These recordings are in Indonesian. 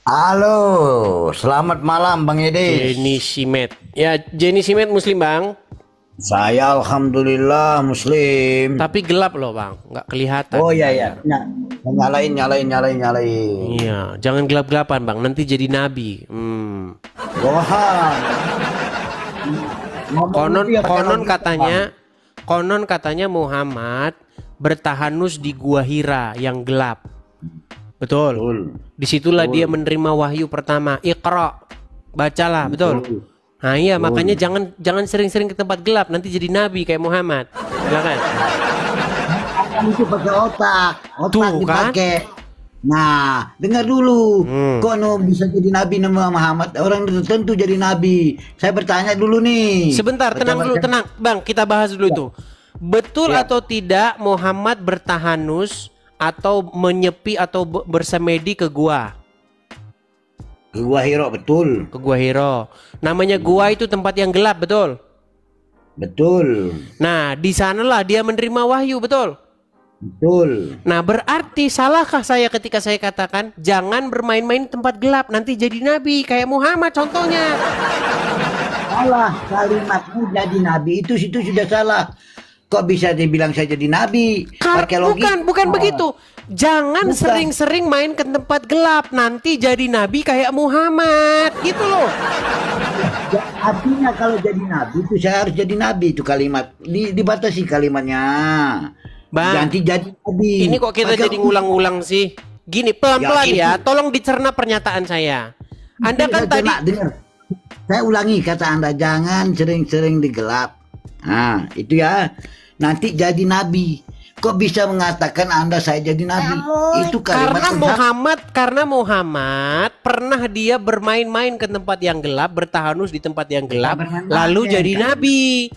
Halo, selamat malam Bang Yedis. Jenny Simet. Ya, Jenny Simet Muslim, Bang. Saya Alhamdulillah Muslim. Tapi gelap loh, Bang. Nggak kelihatan Oh di iya ya, layar. nyalain. Iya, jangan gelap-gelapan, Bang. Nanti jadi nabi. Wah, ngomong Konon itu ya pakai konon logika, katanya, Bang. konon katanya Muhammad bertahanus di Gua Hira yang gelap. Betul. Betul. Disitulah dia menerima wahyu pertama. Iqra. Bacalah, betul. Nah iya, makanya jangan sering-sering ke tempat gelap. Nanti jadi nabi kayak Muhammad. Silakan. Kan itu pakai otak Tuh, kan? dipakai. Nah, dengar dulu. Hmm. Kok no bisa jadi nabi nama Muhammad? Orang tertentu jadi nabi. Saya bertanya dulu nih. Sebentar, tenang dulu, tenang. Bang, kita bahas dulu itu. Betul Ya. atau tidak Muhammad bertahanus atau menyepi atau bersemedi ke gua? Gua Hiro, betul. Ke Gua Hiro. Namanya gua itu tempat yang gelap, betul? Betul. Nah, di sanalah dia menerima wahyu, betul? Betul. Nah, berarti salahkah saya ketika saya katakan jangan bermain-main di tempat gelap, nanti jadi nabi kayak Muhammad contohnya. Salah kalimatmu jadi nabi itu situ sudah salah. Kok bisa dibilang saya jadi nabi? Pakai logika. Bukan begitu. Jangan Bukan. sering-sering main ke tempat gelap, nanti jadi nabi kayak Muhammad, gitu loh. Ya, artinya kalau jadi nabi itu saya harus jadi nabi itu kalimat. Dibatasi kalimatnya. Bang, Ganti jadi nabi. ini kok kita Pakai jadi ngulang-ngulang sih? Gini, pelan-pelan ya, tolong dicerna pernyataan saya. Anda kan tadi dengar. Saya ulangi kata Anda, jangan sering-sering digelap. Nah, itu ya. Nanti jadi nabi. Kok bisa mengatakan Anda saya jadi nabi? Itu kalimat karena Muhammad pernah dia bermain-main ke tempat yang gelap, bertahanus di tempat yang gelap, lalu jadi nabi.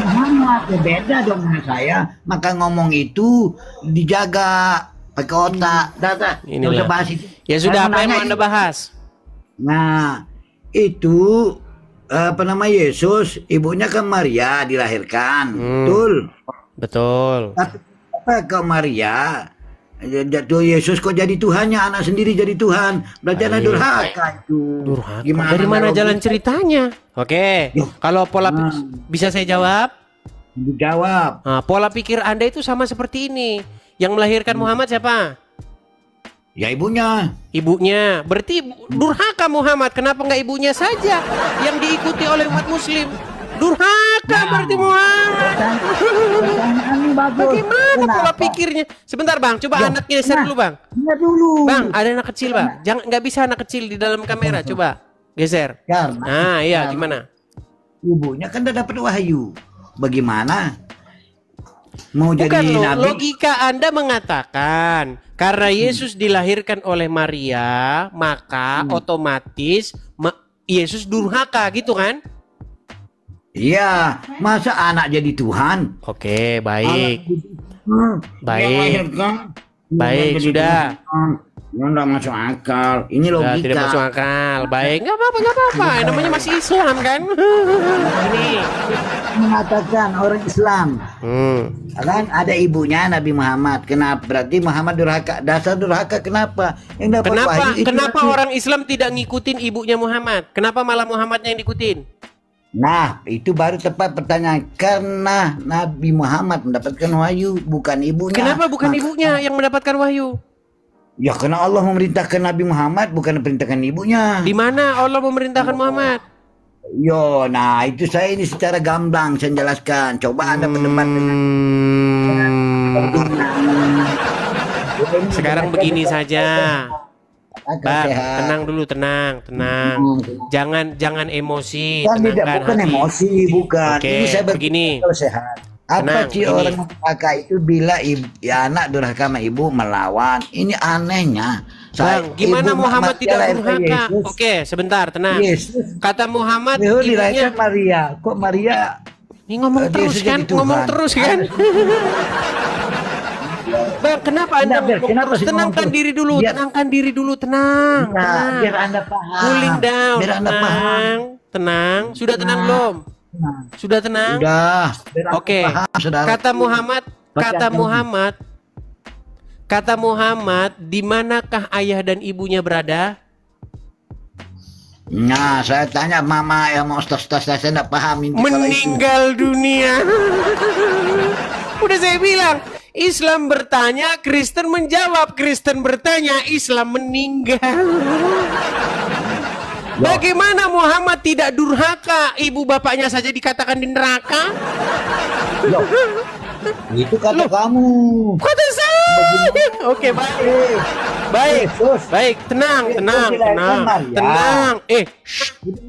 Muhammad ya beda dong dengan saya. Maka ngomong itu dijaga pakai otak. Dah. Nggak usah bahas itu. Ya sudah, Saya apa yang mau nanya Anda bahas? Nah, itu apa nama Yesus, ibunya kan Maria dilahirkan, betul. Betul. Tapi apa ke Maria? Jatuh Yesus kok jadi Tuhannya, anak sendiri jadi Tuhan. Berarti anak durhaka itu. Durhaka. Gimana Dari mana logika? jalan ceritanya? Oke. Yo. Kalau pola bisa saya jawab? Dijawab. Nah, pola pikir Anda itu sama seperti ini. Yang melahirkan Muhammad siapa? Ya ibunya. Ibunya. Berarti durhaka Muhammad. Kenapa nggak ibunya saja yang diikuti oleh umat Muslim? Durhaka berarti Muhammad. Pertanyaanmu bagus. Bagaimana Kenapa? pola pikirnya? Sebentar Bang, coba Ya, anak geser dulu Bang. Dengar dulu. Bang, ada anak kecil Bang. Jangan, nggak bisa anak kecil di dalam kamera. Coba geser. Karena Nah, iya gimana? ibunya kan udah dapat wahyu. Bagaimana? Mau Bukan jadi loh, nabi? logika Anda mengatakan karena Yesus dilahirkan oleh Maria, maka otomatis Yesus durhaka gitu kan? Iya, masa anak jadi Tuhan? Oke, baik. Baik. Yang melahirkan, Baik, jadi sudah. Tuhan. Ya enggak masuk akal. Ini Sudah, logika. tidak masuk akal. Baik, nggak apa-apa. Namanya masih Islam kan? Ini. Mengatakan orang Islam. Hmm. Kan ada ibunya Nabi Muhammad. Kenapa? Berarti Muhammad durhaka. Dasar durhaka kenapa? Yang dapat wahyu itu Kenapa Nabi. orang Islam tidak ngikutin ibunya Muhammad? Kenapa malah Muhammadnya yang diikutin? Nah, itu baru tepat pertanyaan. Karena Nabi Muhammad mendapatkan wahyu, bukan ibunya. Kenapa bukan ibunya yang mendapatkan wahyu? Ya karena Allah memerintahkan Nabi Muhammad, bukan memerintahkan ibunya. Di mana Allah memerintahkan Muhammad? Yo, nah itu saya ini secara gamblang saya jelaskan. Coba Anda berdebat dengan Sekarang begini saja. akal Bang, sehat. tenang dulu, tenang. Jangan emosi, Kan tidak tenangkan bukan hati. emosi, bukan. Oke, Ini saya begini. berpikir sehat. Apa Tenang, sih begini. orang durhaka itu bila ya anak durhaka sama ibu melawan? Ini anehnya. Bang, gimana Muhammad Maria tidak lahirkan durhaka? Yesus. Oke, sebentar, tenang. Yesus. Kata Muhammad, Yesus ibunya dilahirkan Maria. Kok Maria ini ngomong Dia terus sudah kan? jadi Tuhan. Ngomong terus kan? Bang, kenapa Anda Kenapa? ngomong Kenapa terus? sih ngomong Tenangkan terus? diri dulu, Biar- tenangkan diri dulu, tenang. Nah, Tenang. biar Anda paham. Cooling down, Biar Anda paham. tenang. Tenang, sudah tenang belum? Nah, Sudah tenang? Sudah. Biar Anda Oke. paham, saudara. Kata Muhammad, Baca kata dulu. Muhammad, Kata Muhammad, di manakah ayah dan ibunya berada? Nah, saya tanya mama yang mau ustaz-ustaz, saya tidak paham ini kalau itu. Meninggal dunia. Udah saya bilang, Islam bertanya, Kristen menjawab. Kristen bertanya, Islam meninggal. Bagaimana Muhammad tidak durhaka? Ibu bapaknya saja dikatakan di neraka. Loh, itu kata kamu. Kata saya. Oke, baik. Baik, baik, tenang, tenang, tenang, tenang.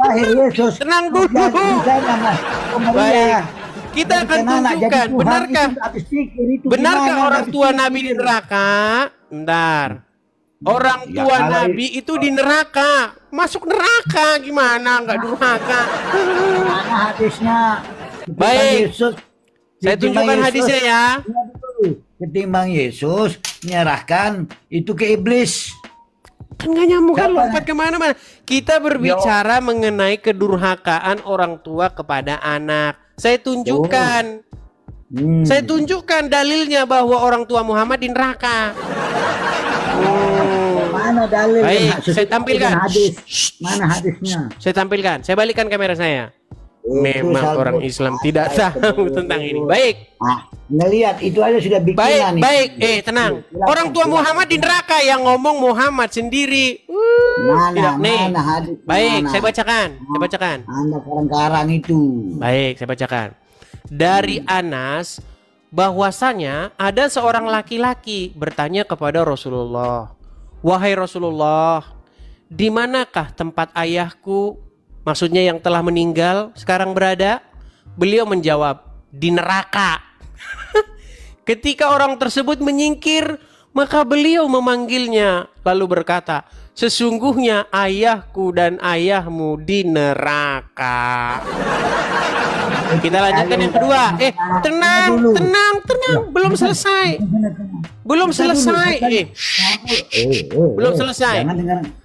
Lahir Yesus. Tenang dulu. Baik. Kita akan tunjukkan, benarkah orang tua Nabi di neraka? Bentar. Orang tua Nabi itu di neraka. Masuk neraka gimana? Enggak durhaka. Mana hadisnya? Baik. Saya tunjukkan hadisnya ya. Ketimbang Yesus menyerahkan itu ke iblis. Kan gak nyambung, kan lompat kemana-mana. Kita berbicara mengenai kedurhakaan orang tua kepada anak. Saya tunjukkan. Saya tunjukkan dalilnya bahwa orang tua Muhammad di neraka. Mana dalil? Baik, saya tampilkan. Mana hadisnya? Saya tampilkan. Saya balikan kamera saya. Memang orang Islam tidak tahu tentang ini. Baik. Ngelihat itu aja sudah bikinan. Baik, tenang. Orang tua Muhammad di neraka, yang ngomong Muhammad sendiri. Mana hadis? Baik, saya bacakan. Anda karang-karang itu. Baik, saya bacakan. Dari Anas, bahwasanya ada seorang laki-laki bertanya kepada Rasulullah, "Wahai Rasulullah, di manakah tempat ayahku?" Maksudnya yang telah meninggal sekarang berada. Beliau menjawab, di neraka. Ketika orang tersebut menyingkir, maka beliau memanggilnya lalu berkata, sesungguhnya ayahku dan ayahmu di neraka. Kita lanjutkan yang kedua. Tenang. Belum selesai. Belum selesai.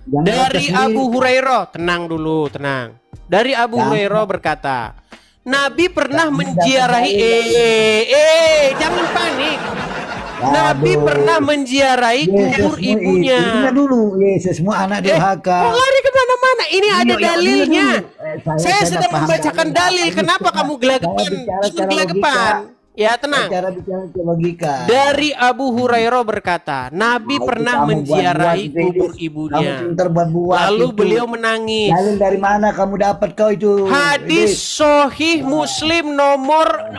Dari Abu Hurairah, tenang. Dari Abu Hurairah berkata, Nabi pernah menziarahi jangan panik. Nabi pernah menziarahi kubur ibunya. Dulu, Yesus semua anak durhaka. Kok lari kemana-mana? Ini ada dalilnya. Saya sedang membacakan dalil. Kenapa kamu gelagapan? Ya, tenang. Dari Abu Hurairah berkata, Nabi pernah menziarahi kubur ibunya. Lalu beliau menangis. Dalil dari mana kamu dapat kau itu? Hadis Sahih Muslim nomor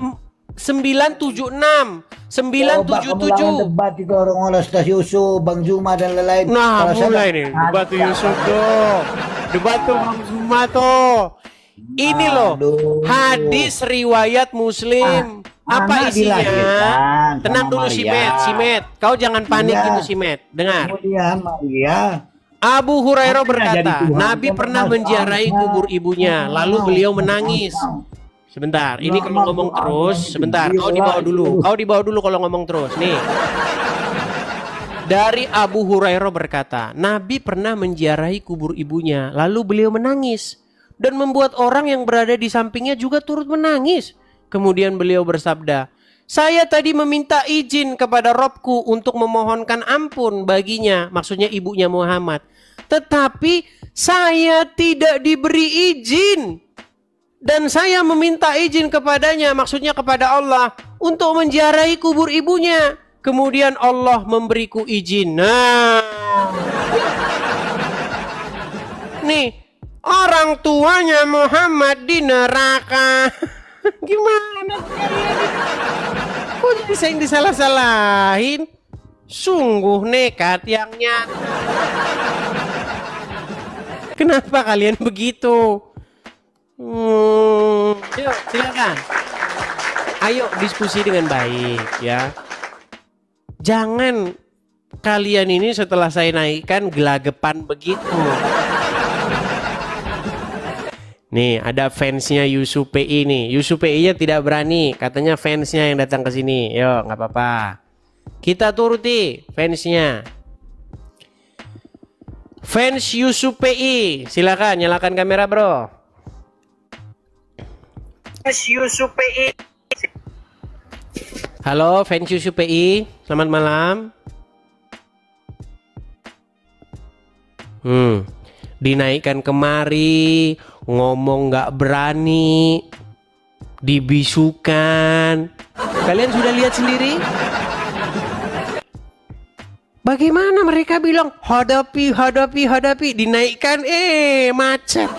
976. 977. Debat itu orang-orang Ustaz Yusuf, Bang Zuma dan lain-lain. Nah, mulai nih debat Yusuf tuh. Debat tuh Bang Zuma tuh. Ini loh hadis riwayat Muslim. Apa isinya? Tenang dulu Simet. Kau jangan panik gitu Simet. Dengar. Abu Hurairah berkata, Nabi pernah menziarahi kubur ibunya, lalu beliau menangis. Sebentar, ini kalau ngomong terus, sebentar, kau dibawa dulu kalau ngomong terus. Nih. Dari Abu Hurairah berkata, Nabi pernah menziarahi kubur ibunya, lalu beliau menangis. Dan membuat orang yang berada di sampingnya juga turut menangis. Kemudian beliau bersabda, saya tadi meminta izin kepada Robku untuk memohonkan ampun baginya, maksudnya ibunya Muhammad. Tetapi saya tidak diberi izin. Dan saya meminta izin kepadanya, maksudnya kepada Allah, untuk menziarahi kubur ibunya. Kemudian Allah memberiku izin. Nah, nih, orang tuanya Muhammad di neraka. Gimana kalian? Kok jadi saya yang disalah-salahin? Sungguh nekat yang nyata. Kenapa kalian begitu? Yuk, silakan. Ayo diskusi dengan baik ya. Jangan kalian ini setelah saya naikkan gelagapan begitu. Nih ada fansnya Yusuf PI nih. Yusuf PI-nya tidak berani. Katanya fansnya yang datang ke sini. Yo, nggak apa-apa. Kita turuti fansnya. Fans Yusuf PI, silakan nyalakan kamera bro. Fans Yusuf PI. Halo fans Yusuf PI, selamat malam. Dinaikkan kemari, ngomong nggak berani, dibisukan. Kalian sudah lihat sendiri? Bagaimana mereka bilang hadapi, dinaikkan, macet.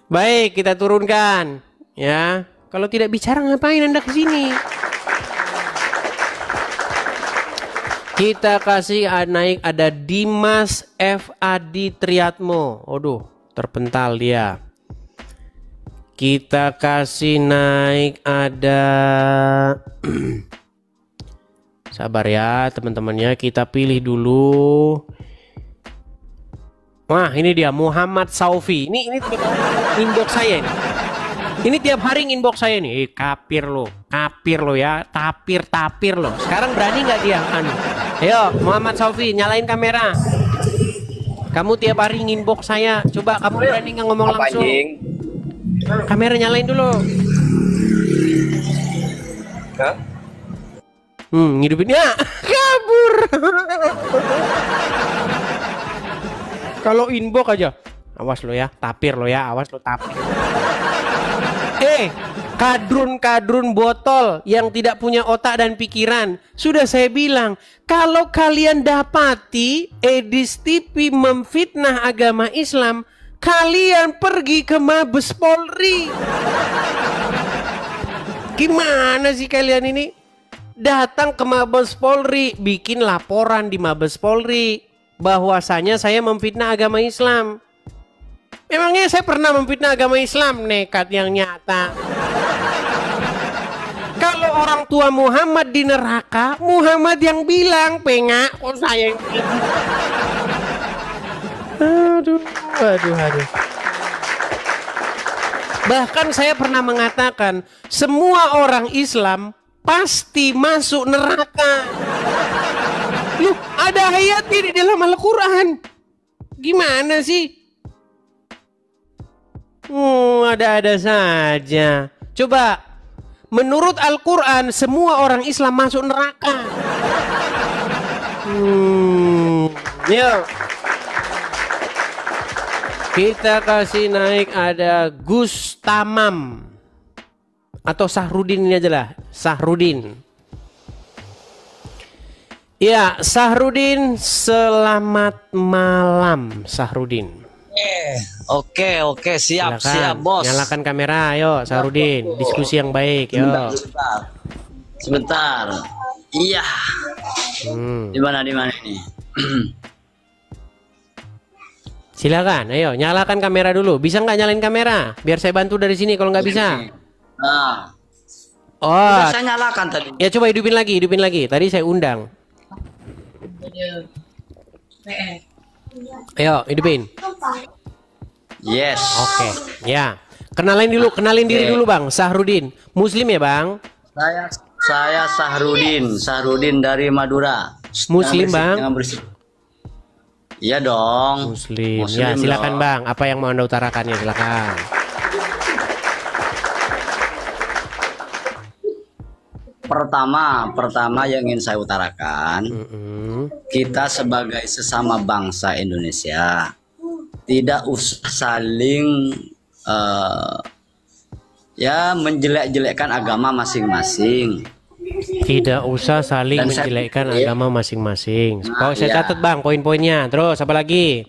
Baik, kita turunkan, ya. Kalau tidak bicara ngapain Anda ke sini? Kita kasih naik, ada Dimas F. Adi Triatmo. Waduh, terpental dia. Kita kasih naik, ada sabar ya teman-temannya, kita pilih dulu. Wah, ini dia Muhammad Saufi. Ini inbox saya ini. Ini tiap hari inbox saya nih. Kapir lo ya, tapir lo. Sekarang berani nggak dia? Ayo Muhammad Saufi, nyalain kamera. Kamu tiap hari inbox saya. Coba kamu berani nggak ngomong langsung? Kamera nyalain dulu. Hah? Ngidupin ya. Kabur. Kalau inbox aja, awas lo ya, tapir lo ya, awas lo tapir. Kadrun botol yang tidak punya otak dan pikiran. Sudah saya bilang, kalau kalian dapati Edis TV memfitnah agama Islam, kalian pergi ke Mabes Polri. Gimana sih kalian ini? Datang ke Mabes Polri, bikin laporan di Mabes Polri bahwasanya saya memfitnah agama Islam. Memangnya saya pernah memfitnah agama Islam? Nekat yang nyata. Kalau orang tua Muhammad di neraka, Muhammad yang bilang, pengak, kok saya yang bilang. Aduh. Bahkan saya pernah mengatakan, semua orang Islam pasti masuk neraka. Loh, ada ayatnya di dalam Al-Quran. Gimana sih? Ada-ada saja. Coba, menurut Al-Quran, semua orang Islam masuk neraka. Yuk. Kita kasih naik, ada Gus Tamam. Atau Sahrudin ini aja lah. Sahrudin. Ya, Sahrudin, selamat malam Sahrudin. Oke, siap bos. Nyalakan kamera, ayo Sahrudin, diskusi yang baik, yo. Sebentar. Iya. Di mana ini? Silakan, ayo nyalakan kamera dulu. Bisa nggak nyalain kamera? Biar saya bantu dari sini kalau nggak bisa. Nah. Udah saya nyalakan tadi. Ya coba hidupin lagi. Tadi saya undang. Ayo hidupin. Yes. Oke. Ya. Kenalin diri dulu Bang. Sahrudin. Muslim ya Bang? Saya Sahrudin dari Madura. Muslim Bang? Iya dong. Muslim. Ya silakan dong. Bang. Apa yang mau Anda utarakan ya, silakan. Pertama yang ingin saya utarakan, kita sebagai sesama bangsa Indonesia tidak usah saling menjelek-jelekkan agama masing-masing. Tidak usah saling menjelekkan agama masing-masing. Saya catat Bang poin-poinnya. Terus apa lagi?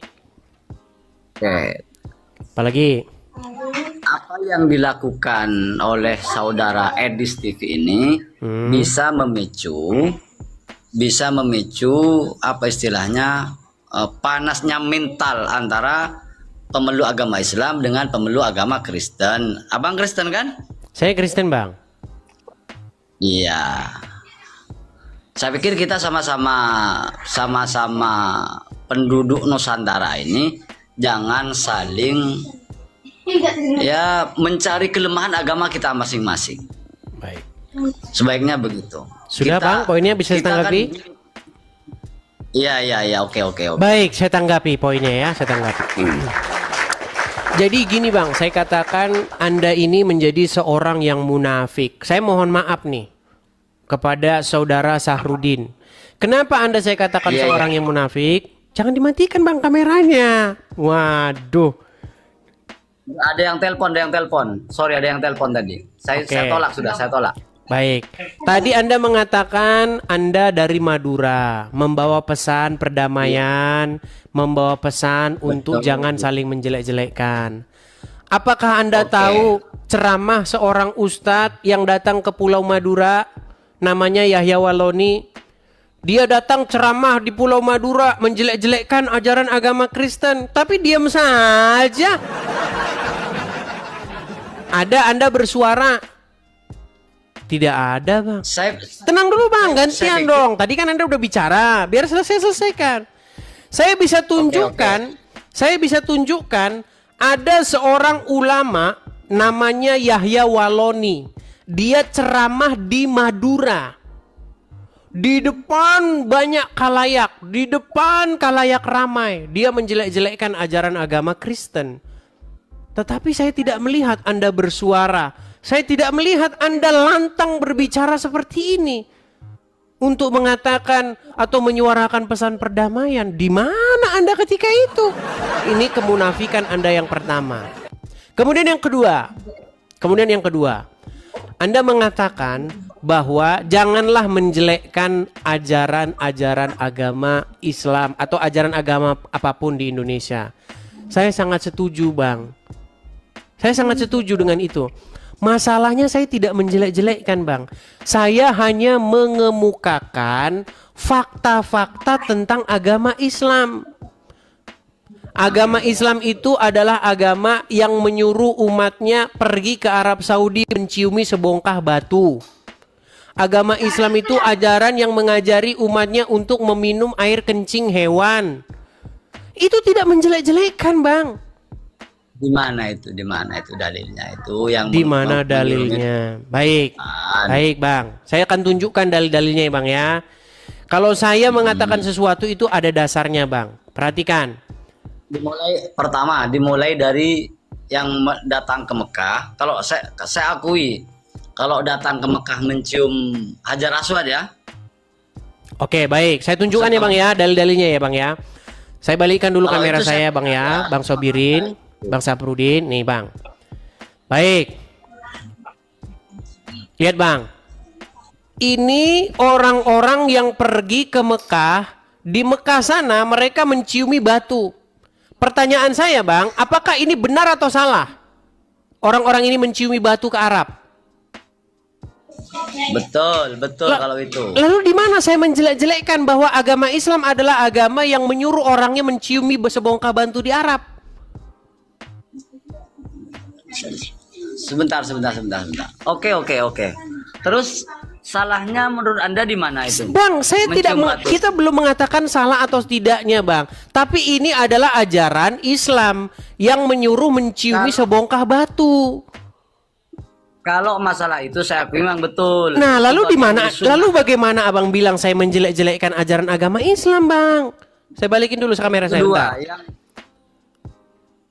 Oke. Apa lagi? Apa yang dilakukan oleh saudara Edis TV ini bisa memicu apa istilahnya panasnya mental antara pemeluk agama Islam dengan pemeluk agama Kristen. Abang Kristen kan? Saya Kristen Bang. Iya. Saya pikir kita sama-sama penduduk Nusantara ini jangan saling mencari kelemahan agama kita masing-masing. Baik. Sebaiknya begitu. Sudah Bang, poinnya bisa ditanggapi? Iya, oke. Baik, saya tanggapi poinnya ya, saya tanggapi. Jadi gini Bang, saya katakan Anda ini menjadi seorang yang munafik. Saya mohon maaf nih kepada saudara Sahrudin. Kenapa Anda saya katakan Iya, seorang yang munafik? Jangan dimatikan Bang kameranya. Waduh. Ada yang telepon. Sorry, ada yang telepon tadi. Saya tolak sudah, saya tolak. Baik. Tadi Anda mengatakan Anda dari Madura, membawa pesan perdamaian, membawa pesan untuk jangan saling menjelek-jelekkan. Apakah Anda tahu ceramah seorang ustadz yang datang ke Pulau Madura, namanya Yahya Waloni? Dia datang ceramah di Pulau Madura menjelek-jelekkan ajaran agama Kristen, tapi diam saja. Ada Anda bersuara? Tidak ada, Bang. Tenang dulu, Bang. Gantian dong. Tadi kan Anda udah bicara. Biar selesaikan. Saya bisa tunjukkan. Saya bisa tunjukkan ada seorang ulama namanya Yahya Waloni. Dia ceramah di Madura. Di depan banyak khalayak, di depan khalayak ramai, dia menjelek-jelekkan ajaran agama Kristen. Tetapi saya tidak melihat Anda bersuara. Saya tidak melihat Anda lantang berbicara seperti ini untuk mengatakan atau menyuarakan pesan perdamaian. Di mana Anda ketika itu? Ini kemunafikan Anda yang pertama. Kemudian yang kedua, Anda mengatakan bahwa janganlah menjelekkan ajaran-ajaran agama Islam atau ajaran agama apapun di Indonesia. Saya sangat setuju, Bang. Saya sangat setuju dengan itu. Masalahnya saya tidak menjelek-jelekkan, Bang. Saya hanya mengemukakan fakta-fakta tentang agama Islam. Agama Islam itu adalah agama yang menyuruh umatnya pergi ke Arab Saudi menciumi sebongkah batu. Agama Islam itu ajaran yang mengajari umatnya untuk meminum air kencing hewan. Itu tidak menjelek-jelekkan, Bang. Di mana itu dalilnya itu yang di mana dalilnya? Baik, Bang. Saya akan tunjukkan dalil-dalilnya ya, Bang ya. Kalau saya mengatakan sesuatu itu ada dasarnya, Bang. Perhatikan. Dimulai dari yang datang ke Mekah. Kalau saya akui, kalau datang ke Mekah mencium Hajar Aswad ya. Oke, baik. Saya tunjukkan ya, Bang ya, dalil-dalilnya ya, Bang ya. Saya balikkan dulu kamera saya, Bang ya, Bang Sobirin. Bang Saprudin, nih Bang. Baik. Lihat Bang. Ini orang-orang yang pergi ke Mekah. Di Mekah sana mereka menciumi batu. Pertanyaan saya Bang, apakah ini benar atau salah? Orang-orang ini menciumi batu ke Arab. Betul kalau itu. Lalu di mana saya menjelek-jelekkan bahwa agama Islam adalah agama yang menyuruh orangnya menciumi sebongkah batu di Arab? Sebentar. Oke. Terus salahnya menurut Anda di mana itu? Bang, kita belum mengatakan salah atau tidaknya, Bang. Tapi ini adalah ajaran Islam yang menyuruh menciumi sebongkah batu. Kalau masalah itu saya akui memang betul. Nah, lalu di mana? Lalu bagaimana Abang bilang saya menjelek-jelekkan ajaran agama Islam, Bang? Saya balikin dulu kamera saya.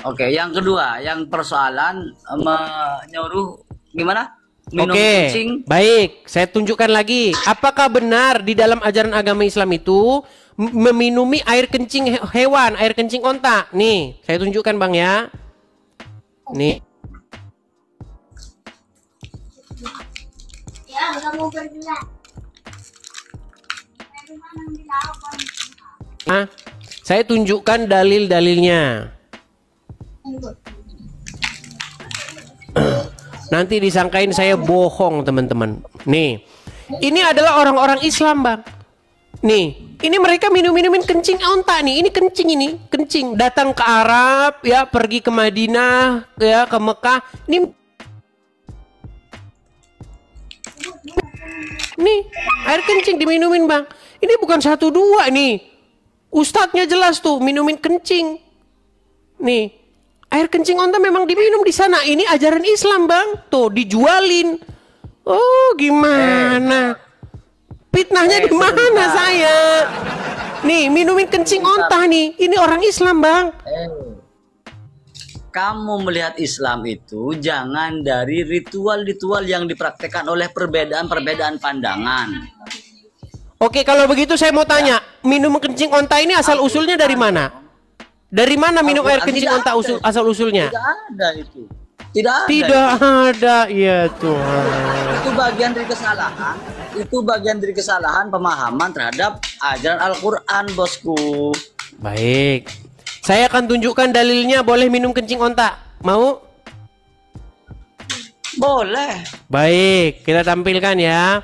Oke, yang kedua, yang persoalan menyuruh gimana? Minum kencing. Baik, saya tunjukkan lagi. Apakah benar di dalam ajaran agama Islam itu meminumi air kencing hewan, air kencing onta? Nih, saya tunjukkan Bang ya. Nih. Ya, kamu bergerak. Nah, saya tunjukkan dalil-dalilnya. Nanti disangkain saya bohong teman-teman. Nih, ini adalah orang-orang Islam Bang. Nih, ini mereka minumin kencing onta nih. Ini kencing. Datang ke Arab ya, pergi ke Madinah ya, ke Mekah. Nih, air kencing diminumin Bang. Ini bukan 1, 2 nih. Ustadznya jelas tuh minumin kencing. Nih, air kencing onta memang diminum di sana. Ini ajaran Islam Bang. Tuh dijualin. Oh gimana? Fitnahnya di mana saya? Nih minumin kencing onta nih. Ini orang Islam Bang. Kamu melihat Islam itu jangan dari ritual-ritual yang dipraktekkan oleh perbedaan-perbedaan pandangan. Oke, kalau begitu saya mau tanya, minum kencing onta ini asal usulnya dari mana? Dari mana minum air kencing onta asal usulnya? Tidak ada itu. Tidak ada. Tidak ada, ya Tuhan. Itu bagian dari kesalahan. Itu bagian dari kesalahan pemahaman terhadap ajaran Al-Qur'an, bosku. Baik. Saya akan tunjukkan dalilnya boleh minum kencing onta. Mau? Boleh. Baik, kita tampilkan ya.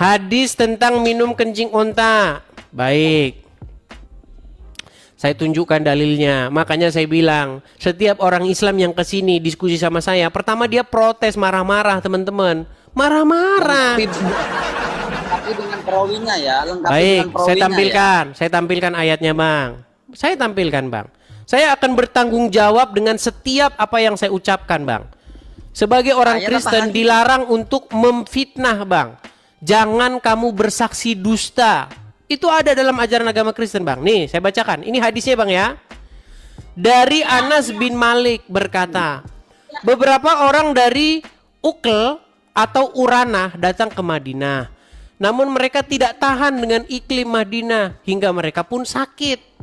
Hadis tentang minum kencing onta. Baik. Saya tunjukkan dalilnya. Makanya saya bilang, setiap orang Islam yang kesini diskusi sama saya, pertama dia protes, marah-marah, teman-teman. Marah-marah. Tapi dengan perawinya ya, lengkap Baik, dengan perawinya. saya tampilkan ayatnya, Bang. Saya tampilkan, Bang. Saya akan bertanggung jawab dengan setiap apa yang saya ucapkan, Bang. Sebagai orang Kristen dilarang untuk memfitnah, Bang. Jangan kamu bersaksi dusta. Itu ada dalam ajaran agama Kristen, Bang. Nih, saya bacakan. Ini hadisnya, Bang ya. Dari Anas bin Malik berkata, beberapa orang dari Uql atau Uranah datang ke Madinah. Namun mereka tidak tahan dengan iklim Madinah hingga mereka pun sakit.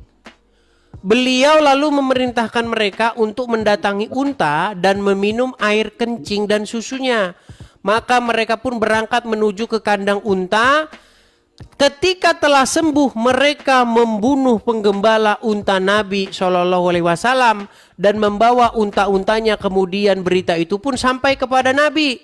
Beliau lalu memerintahkan mereka untuk mendatangi unta dan meminum air kencing dan susunya. Maka mereka pun berangkat menuju ke kandang unta. Ketika telah sembuh, mereka membunuh penggembala unta Nabi SAW dan membawa unta-untanya. Kemudian berita itu pun sampai kepada Nabi.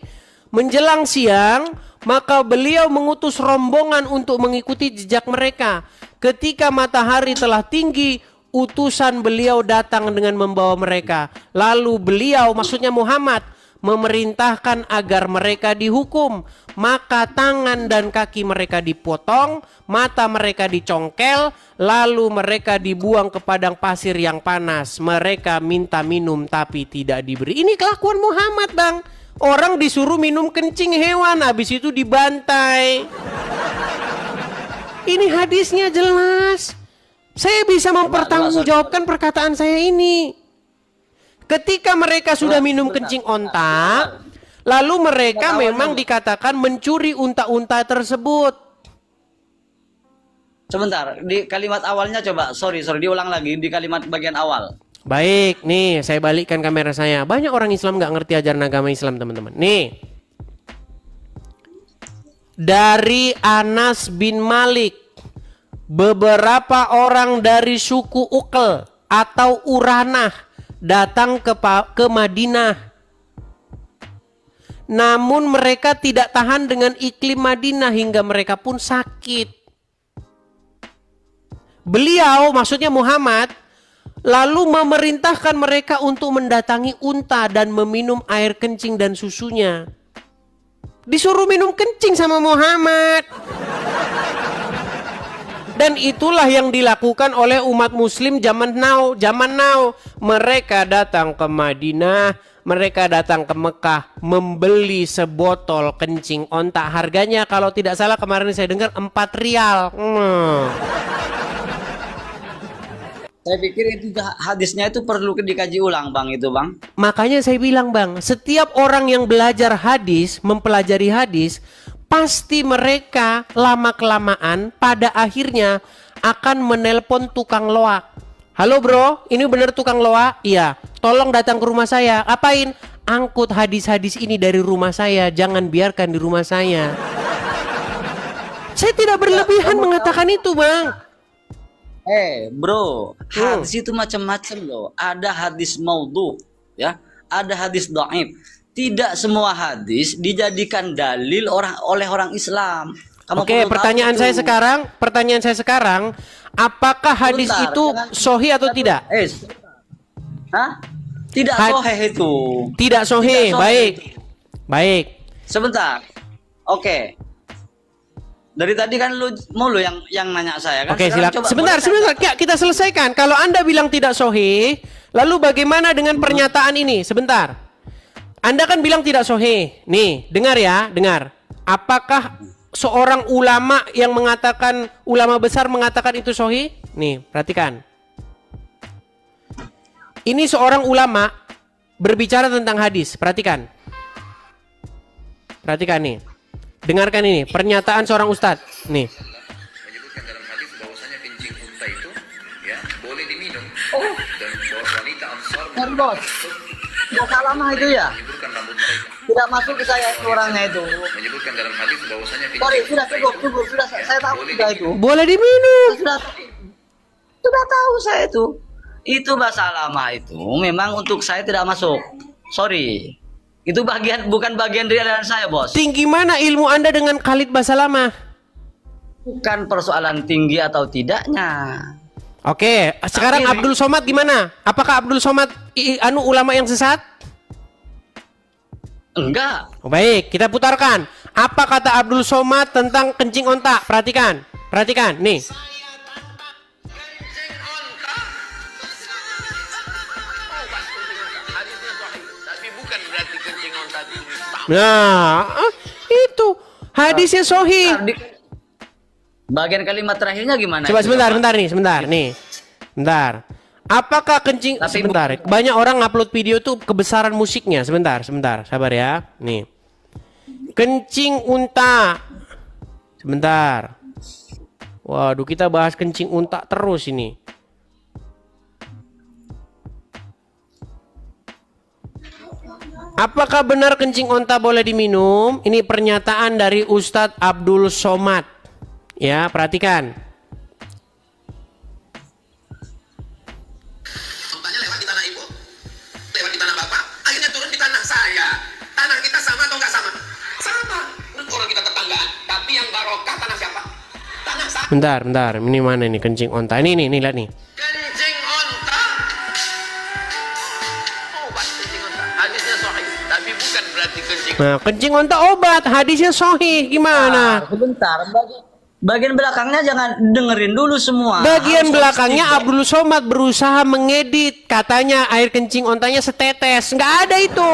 Menjelang siang, maka beliau mengutus rombongan untuk mengikuti jejak mereka. Ketika matahari telah tinggi, utusan beliau datang dengan membawa mereka. Lalu beliau, maksudnya Muhammad, memerintahkan agar mereka dihukum. Maka tangan dan kaki mereka dipotong, mata mereka dicongkel, lalu mereka dibuang ke padang pasir yang panas. Mereka minta minum tapi tidak diberi. Ini kelakuan Muhammad, Bang. Orang disuruh minum kencing hewan, habis itu dibantai. Ini hadisnya jelas. Saya bisa mempertanggungjawabkan perkataan saya ini. Ketika mereka sudah minum kencing onta, lalu mereka memang dikatakan mencuri unta-unta tersebut. Sebentar, di kalimat awalnya coba, sorry, diulang lagi di kalimat bagian awal. Baik, nih saya balikkan kamera saya. Banyak orang Islam nggak ngerti ajaran agama Islam, teman-teman. Nih, dari Anas bin Malik, beberapa orang dari suku Uql atau Uranah datang ke Madinah. Namun mereka tidak tahan dengan iklim Madinah hingga mereka pun sakit. Beliau, maksudnya Muhammad, lalu memerintahkan mereka untuk mendatangi unta dan meminum air kencing dan susunya. Disuruh minum kencing sama Muhammad. Dan itulah yang dilakukan oleh umat muslim zaman now. Mereka datang ke Madinah, mereka datang ke Mekah, membeli sebotol kencing onta. Harganya kalau tidak salah kemarin saya dengar 4 rial. Saya pikir itu hadisnya itu perlu dikaji ulang, Bang, itu, Bang. Makanya saya bilang, Bang, setiap orang yang belajar hadis, mempelajari hadis, pasti mereka lama-kelamaan pada akhirnya akan menelpon tukang loak. Halo bro, ini bener tukang loak? Iya, tolong datang ke rumah saya. Apain? Angkut hadis-hadis ini dari rumah saya, jangan biarkan di rumah saya. Saya tidak berlebihan mengatakan itu, Bang. Bro, hadis itu macam-macam loh. Ada hadis maudhu, ya, ada hadis dhaif. Tidak semua hadis dijadikan dalil oleh orang Islam. Oke, pertanyaan saya sekarang, apakah hadis itu sahih atau tidak? Tidak sahih itu. Tidak sahih. Baik. Sebentar. Oke. Dari tadi kan lu yang nanya saya kan. Oke, silakan. Sebentar. Ya, kita selesaikan. Kalau Anda bilang tidak sahih, lalu bagaimana dengan pernyataan ini? Sebentar. Anda kan bilang tidak sahih. Nih, dengar ya, dengar. Apakah seorang ulama yang mengatakan, ulama besar mengatakan itu sahih? Nih, perhatikan. Ini seorang ulama berbicara tentang hadis. Perhatikan. Perhatikan nih. Dengarkan ini, pernyataan seorang ustadz. Nih. bos. Bos Salamah itu ya. Tidak masuk ke saya itu orangnya itu. Menyebutkan dalam hadis bahwasanya Sorry, sudah cukup. Sudah saya tahu sudah itu. Boleh diminum. Sudah tahu saya itu. Itu bahasa lama itu memang untuk saya tidak masuk. Sorry. Itu bukan bagian dari aliran saya, bos. Tinggi mana ilmu Anda dengan Khalid Basalamah? Bukan persoalan tinggi atau tidaknya. Oke, sekarang Abdul Somad gimana? Apakah Abdul Somad ulama yang sesat? Enggak. Oh, baik, kita putarkan. Apa kata Abdul Somad tentang kencing onta? Perhatikan, nih. Nah, itu hadisnya sahih. Bagian kalimat terakhirnya gimana? Coba sebentar nih. Apakah kencing sebentar. Banyak orang ngupload video tuh kebesaran musiknya. Sebentar, sabar ya. Nih. Kencing unta. Sebentar. Waduh, kita bahas kencing unta terus ini. Apakah benar kencing onta boleh diminum? Ini pernyataan dari Ustadz Abdul Somad. Ya, perhatikan. Ontanya lewat di tanah ibu, lewat di tanah bapak, akhirnya turun di tanah saya. Tanah kita sama atau nggak sama? Sama. Orang kita tetanggaan. Tapi yang barokah tanah siapa? Tanah saya. Bentar. Ini mana nih kencing onta? Ini lihat nih. Kencing onta. Obat kencing onta. Hadisnya sahih, tapi bukan berarti kencing. Nah, kencing onta obat, hadisnya sahih. Gimana? Sebentar, bagian belakangnya jangan dengerin dulu semua. Bagian belakangnya Abdul Somad berusaha mengedit. Katanya air kencing ontanya setetes. Nggak ada itu.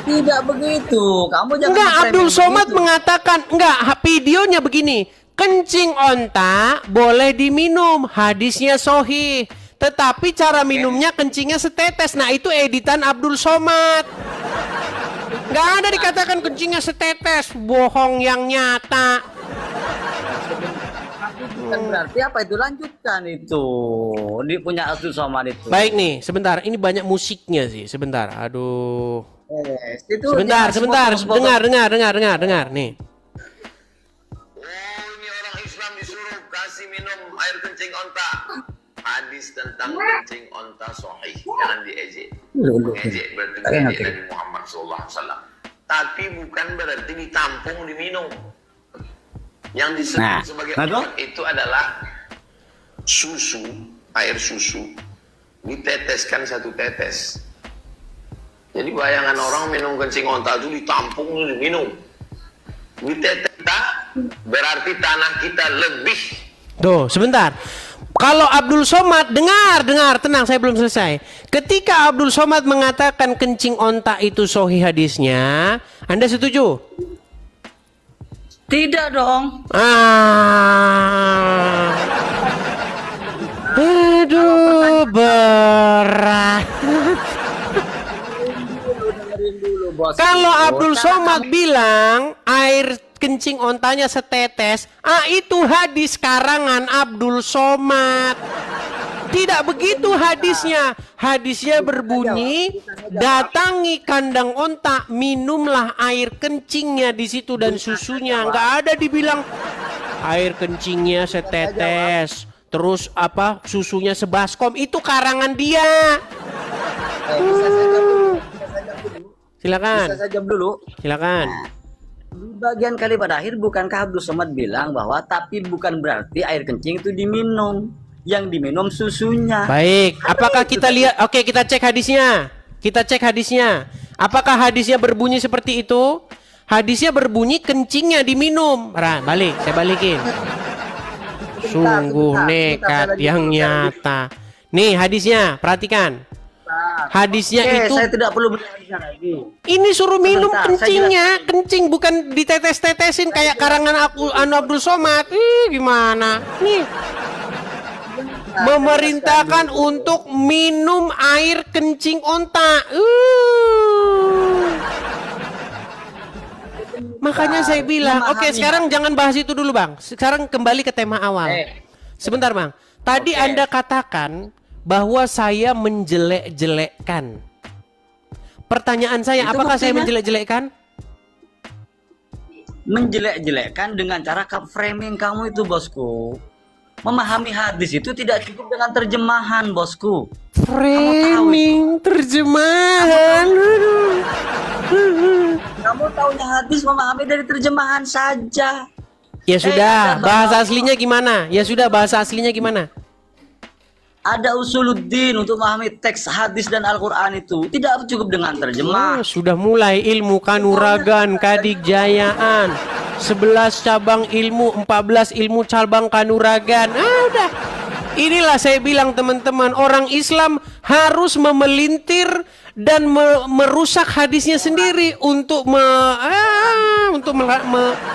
Tidak begitu. Kamu jangan. Enggak, Abdul Somad mengatakan, enggak, videonya begini. Kencing onta boleh diminum, hadisnya sahih. Tetapi cara minumnya kencingnya setetes. Nah, itu editan Abdul Somad. Nggak ada dikatakan kencingnya setetes. Bohong yang nyata. Bukan berarti apa itu, lanjutkan itu. Dia punya Abdul Somad itu. Baik nih, sebentar. Ini banyak musiknya sih. Sebentar. Aduh. Sebentar. Dengar nih. Oh, ini orang Islam disuruh kasih minum air kencing onta. Hadis tentang kencing onta sahih, jangan diejek. Ejek berarti ejek Nabi Muhammad SAW. Tapi bukan berarti ditampung diminum. Yang disebut sebagai obat itu adalah susu, air susu diteteskan 1 tetes. Jadi bayangan orang minum kencing onta itu ditampung diminum. Ditetes berarti tanah kita lebih. Tuh, sebentar. Kalau Abdul Somad, dengar, tenang, saya belum selesai. Ketika Abdul Somad mengatakan kencing onta itu sahih hadisnya, Anda setuju? Tidak dong. Aduh, berat. Kalau Abdul Somad bilang air kencing ontanya setetes, itu hadis karangan Abdul Somad. Tidak begitu hadisnya. Hadisnya berbunyi, datangi kandang onta, minumlah air kencingnya di situ dan susunya. Nggak ada dibilang air kencingnya setetes, terus apa susunya sebaskom. Itu karangan dia. Silakan. Bisa saja dulu. Silakan. Di bagian kalimat akhir bukankah Abdul Somad bilang bahwa tapi bukan berarti air kencing itu diminum, yang diminum susunya. Baik, apakah kita lihat? Oke, kita cek hadisnya. Apakah hadisnya berbunyi seperti itu? Hadisnya berbunyi kencingnya diminum. Balik, saya balikin. Sungguh nekat yang nyata. Nih hadisnya, perhatikan. Hadisnya itu saya tidak perlu hadisnya lagi. Ini suruh minum kencingnya, kencing bukan ditetes-tetesin kayak karangan Abdul Somad. Gimana? Nih. Memerintahkan untuk minum air kencing onta. Makanya saya bilang, oke, sekarang jangan bahas itu dulu, Bang. Sekarang kembali ke tema awal. Sebentar, Bang. Tadi Anda katakan bahwa saya menjelek-jelekkan. Pertanyaan saya, Itu apakah saya buktinya? menjelek-jelekkan? Menjelek-jelekkan dengan cara framing kamu itu, bosku. Memahami hadis itu tidak cukup dengan terjemahan, bosku. Framing, terjemahan. Kamu taunya hadis memahami dari terjemahan saja. Ya sudah, ada bahasa bahasa- aslinya gimana? Ya sudah, bahasa aslinya gimana? Ada usuluddin untuk memahami teks hadis dan Al-Quran itu tidak cukup dengan terjemah. Sudah mulai ilmu kanuragan, kadikjayaan, 11 cabang ilmu, 14 ilmu cabang kanuragan. Udah. Inilah saya bilang teman-teman, orang Islam harus memelintir dan merusak hadisnya sendiri untuk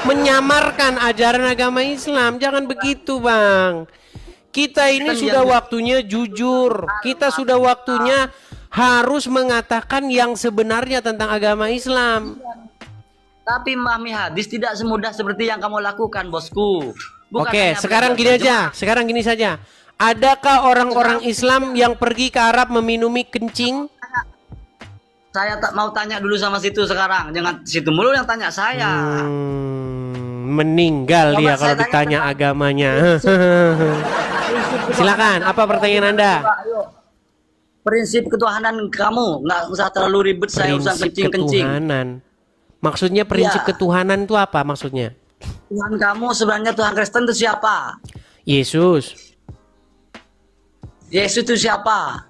menyamarkan ajaran agama Islam. Jangan begitu, Bang. Kita ini sudah waktunya jujur. Kita sudah waktunya harus mengatakan yang sebenarnya tentang agama Islam. Tapi memahami hadis tidak semudah seperti yang kamu lakukan, bosku. Bukan Oke, hanya sekarang gini aja. Sekarang gini saja. Adakah orang-orang Islam yang pergi ke Arab meminumi kencing? Saya tak mau tanya dulu sama situ sekarang. Jangan situ mulu yang tanya saya. Meninggal Coba dia saya kalau tanya ditanya tentang agamanya. Silakan, apa pertanyaan Anda? Prinsip ketuhanan kamu nggak usah terlalu ribet. Saya usah Prinsip kencing-kencing. ketuhanan. Maksudnya prinsip Ya. ketuhanan itu apa maksudnya? Tuhan kamu sebenarnya Tuhan Kristen itu siapa? Yesus. Yesus itu siapa?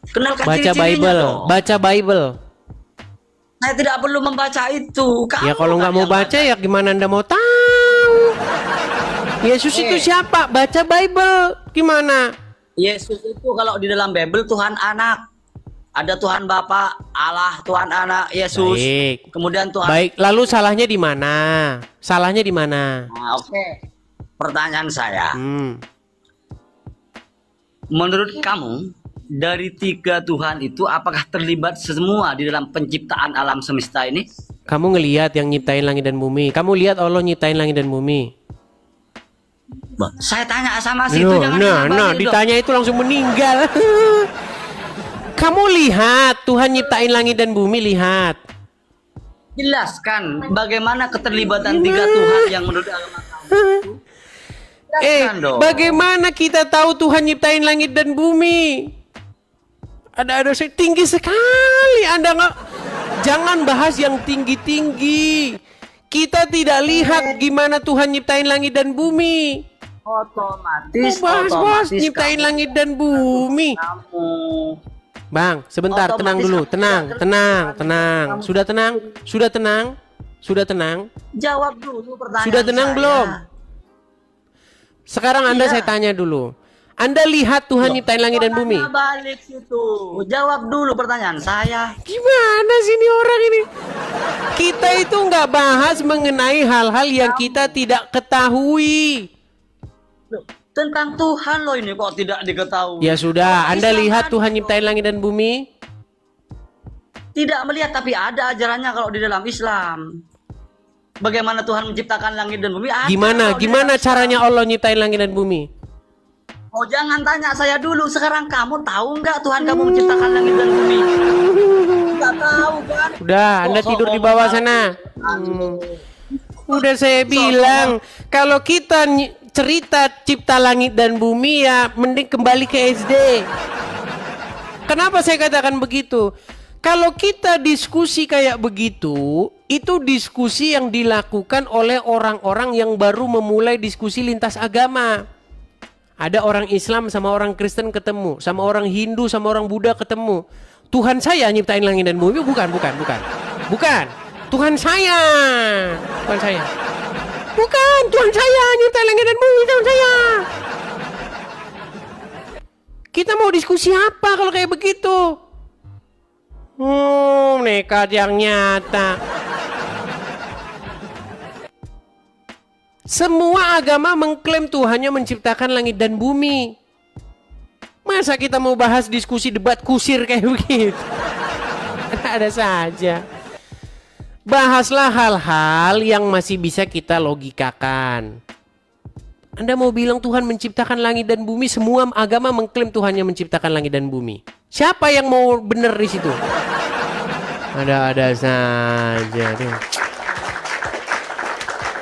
Kenalkan Baca ciri-cirinya Bible, dong. baca Bible. Saya tidak perlu membaca itu. Kamu Ya kalau nggak kan mau yang baca ya gimana Anda mau tahu? Yesus itu siapa? Baca Bible. Gimana? Yesus itu kalau di dalam Bible Tuhan anak. Ada Tuhan Bapa, Allah, Tuhan Anak, Yesus. Baik. Kemudian Tuhan. Baik, lalu salahnya di mana? Salahnya di mana? Nah, oke. Pertanyaan saya. Menurut kamu dari 3 Tuhan itu apakah terlibat semua di dalam penciptaan alam semesta ini? Kamu ngelihat yang nyiptain langit dan bumi. Kamu lihat Allah nyiptain langit dan bumi. Saya tanya sama situ jangan Nah, ngabali dong. ditanya itu langsung meninggal. Kamu lihat Tuhan nyiptain langit dan bumi, lihat. Jelaskan bagaimana keterlibatan 3 Tuhan yang menurut agama kamu. Jelaskan dong. Bagaimana kita tahu Tuhan nyiptain langit dan bumi? Ada tinggi sekali. Anda nggak, jangan bahas yang tinggi-tinggi. Kita tidak lihat gimana Tuhan nyiptain langit dan bumi. Otomatis Bahas nyiptain langit dan bumi. kamu. Bang, sebentar, Otomatis tenang dulu, kamu tenang, tidak tenang, kerja. tenang. Sudah tenang, sudah tenang, sudah tenang. Jawab dulu pertanyaan Sudah tenang saya. belum? Sekarang Anda Iya. saya tanya dulu. Anda lihat Tuhan nyiptain langit dan bumi? Tanya balik situ. Jawab dulu pertanyaan saya. Gimana sih ini orang ini? Kita itu nggak bahas mengenai hal-hal yang kita tidak ketahui. Loh, tentang Tuhan loh ini kok tidak diketahui. Ya sudah, Anda Islam lihat kan Tuhan nyiptain langit dan bumi? tidak melihat tapi ada ajarannya kalau di dalam Islam. Bagaimana Tuhan menciptakan langit dan bumi? Ada Gimana? kalau di Gimana dalam Islam. caranya Allah nyiptain langit dan bumi? Oh jangan tanya saya dulu. Sekarang kamu tahu nggak Tuhan kamu menciptakan langit dan bumi? Nggak tahu kan? Udah, Anda Kok tidur di ngomong bawah tahu? sana. Udah saya bilang, kalau kita cerita cipta langit dan bumi ya mending kembali ke SD. Kenapa saya katakan begitu? Kalau kita diskusi kayak begitu, itu diskusi yang dilakukan oleh orang-orang yang baru memulai diskusi lintas agama. Ada orang Islam sama orang Kristen ketemu, sama orang Hindu sama orang Buddha ketemu. Tuhan saya nyiptain langit dan bumi? Bukan. Bukan. Tuhan saya. Tuhan saya. Bukan, Tuhan saya nyiptain langit dan bumi, Tuhan saya. Kita mau diskusi apa kalau kayak begitu? Nekat yang nyata. Semua agama mengklaim Tuhannya menciptakan langit dan bumi. Masa kita mau bahas diskusi debat kusir kayak begitu? Ada saja. Bahaslah hal-hal yang masih bisa kita logikakan. Anda mau bilang Tuhan menciptakan langit dan bumi, semua agama mengklaim Tuhan yang menciptakan langit dan bumi. Siapa yang mau benar di situ? Ada-ada saja.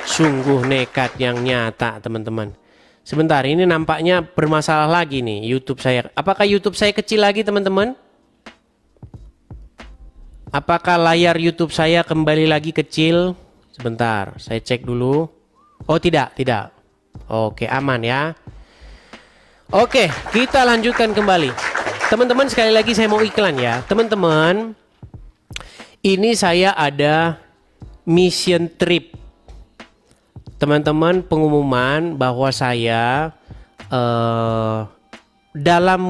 Sungguh nekat yang nyata, teman-teman. Sebentar, ini nampaknya bermasalah lagi nih YouTube saya. Apakah YouTube saya kecil lagi, teman-teman? Apakah layar YouTube saya kembali lagi kecil? Sebentar, saya cek dulu. Oh, tidak. Oke, aman ya. Oke, kita lanjutkan kembali. Teman-teman, sekali lagi saya mau iklan ya. Teman-teman, ini saya ada mission trip. Teman-teman, pengumuman bahwa saya dalam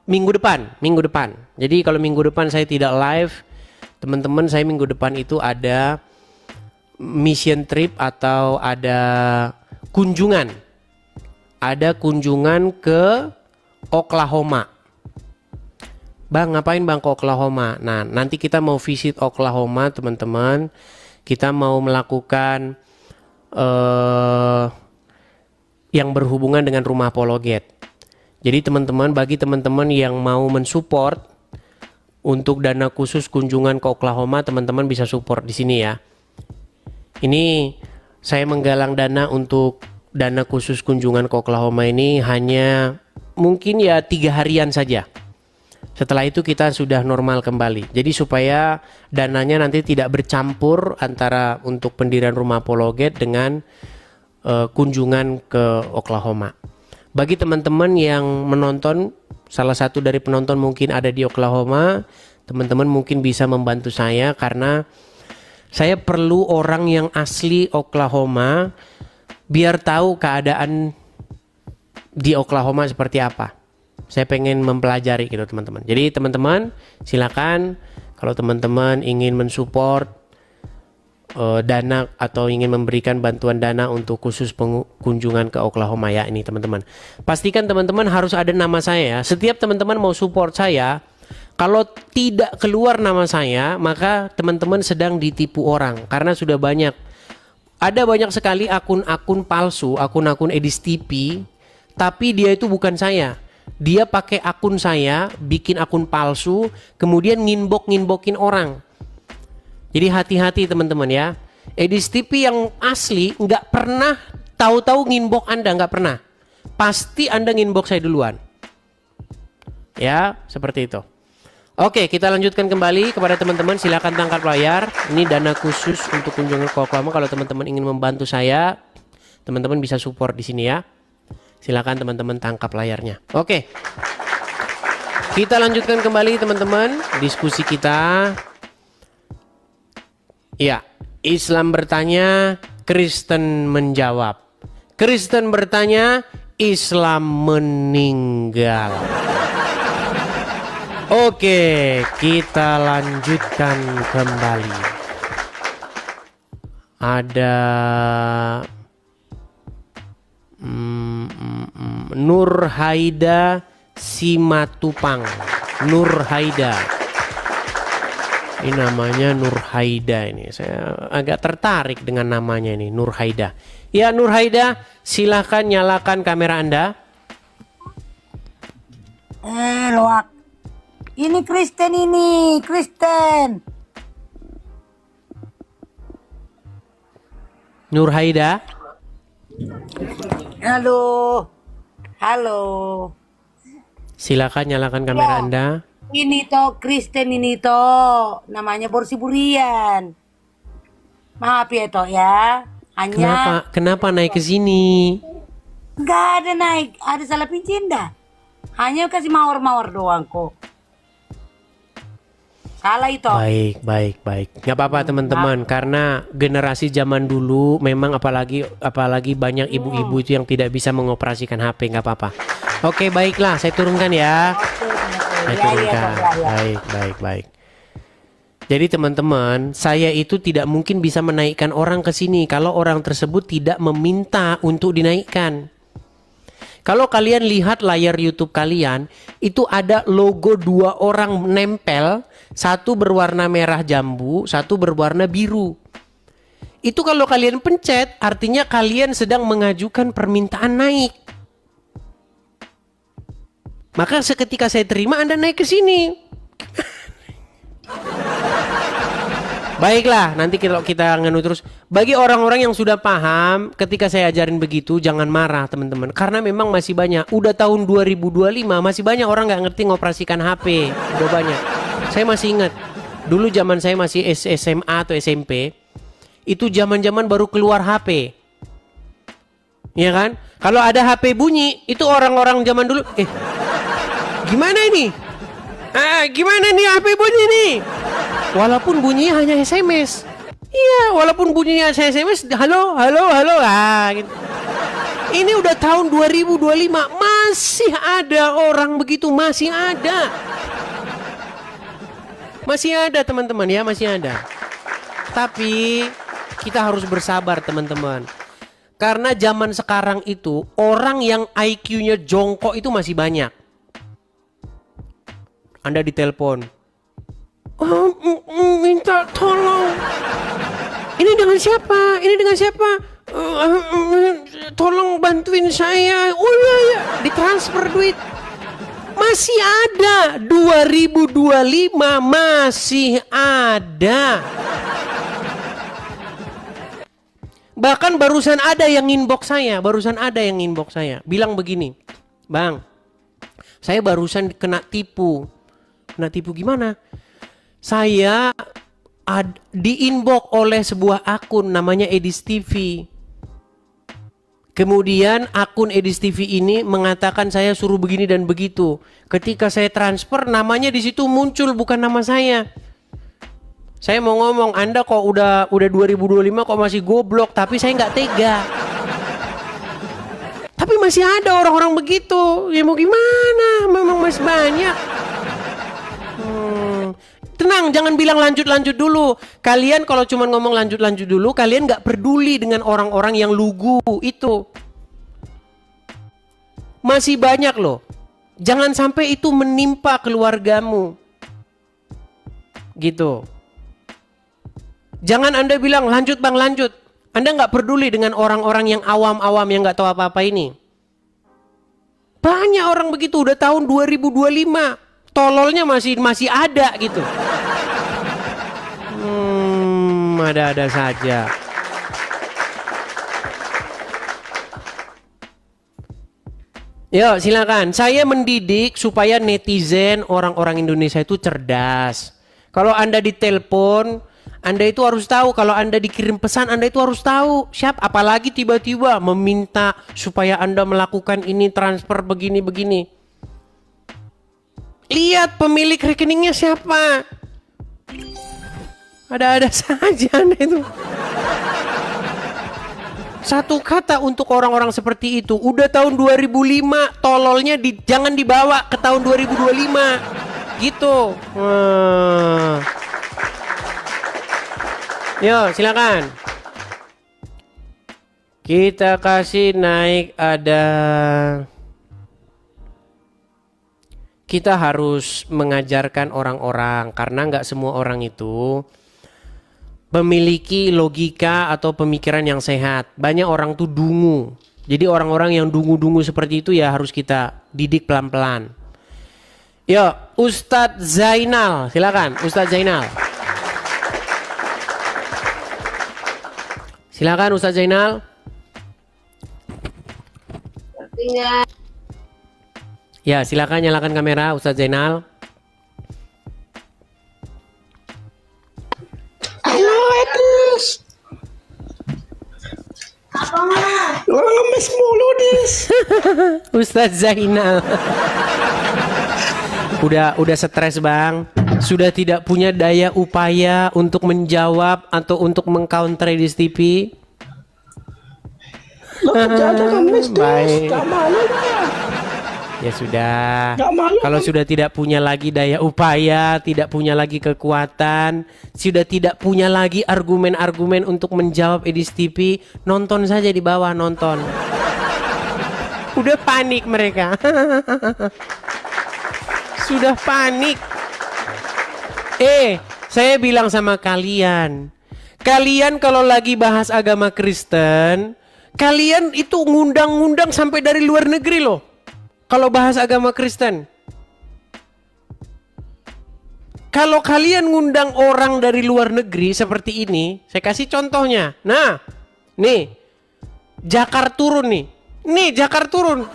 minggu depan. Jadi kalau minggu depan saya tidak live, teman-teman, saya minggu depan itu ada mission trip atau ada kunjungan. Ada kunjungan ke Oklahoma. Bang, ngapain bang ke Oklahoma? Nah, nanti kita mau visit Oklahoma, teman-teman. Kita mau melakukan yang berhubungan dengan rumah apologet. Jadi teman-teman, bagi teman-teman yang mau mensupport untuk dana khusus kunjungan ke Oklahoma, teman-teman bisa support di sini ya. Ini saya menggalang dana untuk dana khusus kunjungan ke Oklahoma ini hanya mungkin ya 3 harian saja. Setelah itu kita sudah normal kembali. Jadi supaya dananya nanti tidak bercampur antara untuk pendirian rumah apologet dengan kunjungan ke Oklahoma. Bagi teman-teman yang menonton, salah satu dari penonton mungkin ada di Oklahoma, teman-teman mungkin bisa membantu saya karena saya perlu orang yang asli Oklahoma biar tahu keadaan di Oklahoma seperti apa. Saya pengen mempelajari gitu teman-teman. Jadi teman-teman silakan kalau teman-teman ingin mensupport dana atau ingin memberikan bantuan dana untuk khusus kunjungan ke Oklahoma ya ini teman-teman. Pastikan teman-teman harus ada nama saya ya. Setiap teman-teman mau support saya, kalau tidak keluar nama saya, maka teman-teman sedang ditipu orang karena sudah ada banyak sekali akun-akun palsu, akun-akun Edis TV, tapi dia itu bukan saya. Dia pakai akun saya, bikin akun palsu, kemudian nginbokin orang. Jadi hati-hati teman-teman ya. Edis TV yang asli nggak pernah tahu-tahu nginbok Anda, nggak pernah. Pasti Anda nginbok saya duluan. Ya, seperti itu. Oke, kita lanjutkan kembali kepada teman-teman. Silakan tangkap layar. Ini dana khusus untuk kunjungan ke Oklahoma. Kalau teman-teman ingin membantu saya, teman-teman bisa support di sini ya. Silakan teman-teman tangkap layarnya. Oke. Kita lanjutkan kembali teman-teman diskusi kita. Ya, Islam bertanya, Kristen menjawab. Kristen bertanya, Islam meninggal. Oke, kita lanjutkan kembali. Ada Nur Haida Simatupang. Nur Haida. Ini namanya Nur Haida ini. Saya agak tertarik dengan namanya ini, Nur Haida. Ya, Nur Haida, silahkan nyalakan kamera Anda. Loak. Ini Kristen. Nur Haida. Halo. Silakan nyalakan kamera Anda. Ini toh Kristen ini toh namanya Borsi Burian. Maaf ya toh ya. Hanya Kenapa naik ke sini? Enggak ada naik, ada salah pincin dah. Hanya kasih mawar-mawar doang kok. Salah itu. Baik. Nggak apa-apa teman-teman, karena generasi zaman dulu memang apalagi banyak ibu-ibu itu yang tidak bisa mengoperasikan HP, nggak apa-apa. Oke, baiklah, saya turunkan ya. Saya turunkan. Baik. Jadi teman-teman, saya itu tidak mungkin bisa menaikkan orang ke sini kalau orang tersebut tidak meminta untuk dinaikkan. Kalau kalian lihat layar YouTube kalian, itu ada logo 2 orang nempel, satu berwarna merah jambu, satu berwarna biru. Itu kalau kalian pencet, artinya kalian sedang mengajukan permintaan naik. Maka seketika saya terima, Anda naik ke sini. Baiklah, nanti kalau kita nganu terus. Bagi orang-orang yang sudah paham, ketika saya ajarin begitu, jangan marah teman-teman. Karena memang masih banyak. Udah tahun 2025, masih banyak orang nggak ngerti ngoperasikan HP. Udah banyak. Saya masih ingat, dulu zaman saya masih SMA atau SMP, itu zaman-zaman baru keluar HP. Ya kan? Kalau ada HP bunyi, itu orang-orang zaman dulu, gimana ini? Gimana nih HP bunyi nih? Walaupun bunyinya hanya SMS. Iya, walaupun bunyinya SMS, halo. Gitu. Ini udah tahun 2025, masih ada orang begitu, masih ada. Masih ada teman-teman ya, masih ada. Tapi kita harus bersabar teman-teman. Karena zaman sekarang itu, orang yang IQ-nya jongkok itu masih banyak. Anda ditelepon. Minta tolong. Ini dengan siapa? Tolong bantuin saya. Oh ya, ditransfer duit. Masih ada. 2025 masih ada. Bahkan barusan ada yang inbox saya. Bilang begini, Bang, saya barusan kena tipu. Kena tipu gimana? Saya di-inbox oleh sebuah akun namanya Edis TV. Kemudian akun Edis TV ini mengatakan saya suruh begini dan begitu. Ketika saya transfer, namanya di situ muncul bukan nama saya. Saya mau ngomong, Anda kok udah 2025 kok masih goblok, tapi saya nggak tega. Tapi masih ada orang-orang begitu. Ya mau gimana? Memang masih banyak. Tenang, jangan bilang lanjut dulu. Kalian kalau cuma ngomong lanjut dulu, kalian nggak peduli dengan orang-orang yang lugu itu. Masih banyak loh. Jangan sampai itu menimpa keluargamu. Gitu. Jangan Anda bilang lanjut bang, lanjut. Anda nggak peduli dengan orang-orang yang awam-awam yang nggak tahu apa-apa ini. Banyak orang begitu, udah tahun 2025. Tololnya masih ada gitu. Ada saja. Yo, silakan. Saya mendidik supaya netizen orang-orang Indonesia itu cerdas. Kalau Anda ditelepon, Anda itu harus tahu. Kalau Anda dikirim pesan, Anda itu harus tahu. Siap, apalagi tiba-tiba meminta supaya Anda melakukan ini, transfer begini-begini. Lihat pemilik rekeningnya siapa. Ada saja Anda itu. Satu kata untuk orang-orang seperti itu. Udah tahun 2005, tololnya jangan dibawa ke tahun 2025. Gitu. Yo, silakan. Kita kasih naik ada. Kita harus mengajarkan orang-orang karena nggak semua orang itu memiliki logika atau pemikiran yang sehat. Banyak orang tuh dungu. Jadi orang-orang yang dungu-dungu seperti itu ya harus kita didik pelan-pelan. Yo, Ustadz Zainal, silakan Ustadz Zainal. Silakan Ustadz Zainal. Ya, silakan nyalakan kamera Ustadz Zainal. Halo Edis. Lo ngemis mulu Dis. Ustadz Zainal. Udah stres bang. Sudah tidak punya daya upaya untuk menjawab atau untuk mengcounter Edis TV. Lo kerjanya ngemis Dis. Baik. Gak malu ya. Ya sudah, kalau sudah tidak punya lagi daya upaya, tidak punya lagi kekuatan, sudah tidak punya lagi argumen-argumen untuk menjawab Edis TV, nonton saja di bawah, nonton. Udah panik mereka. Sudah panik. Saya bilang sama kalian, Kalian kalau lagi bahas agama Kristen, kalian itu ngundang-ngundang sampai dari luar negeri loh. Kalau bahas agama Kristen. Kalau kalian ngundang orang dari luar negeri seperti ini, saya kasih contohnya. Nah, nih, Jakar turun nih. Nih, Jakar turun.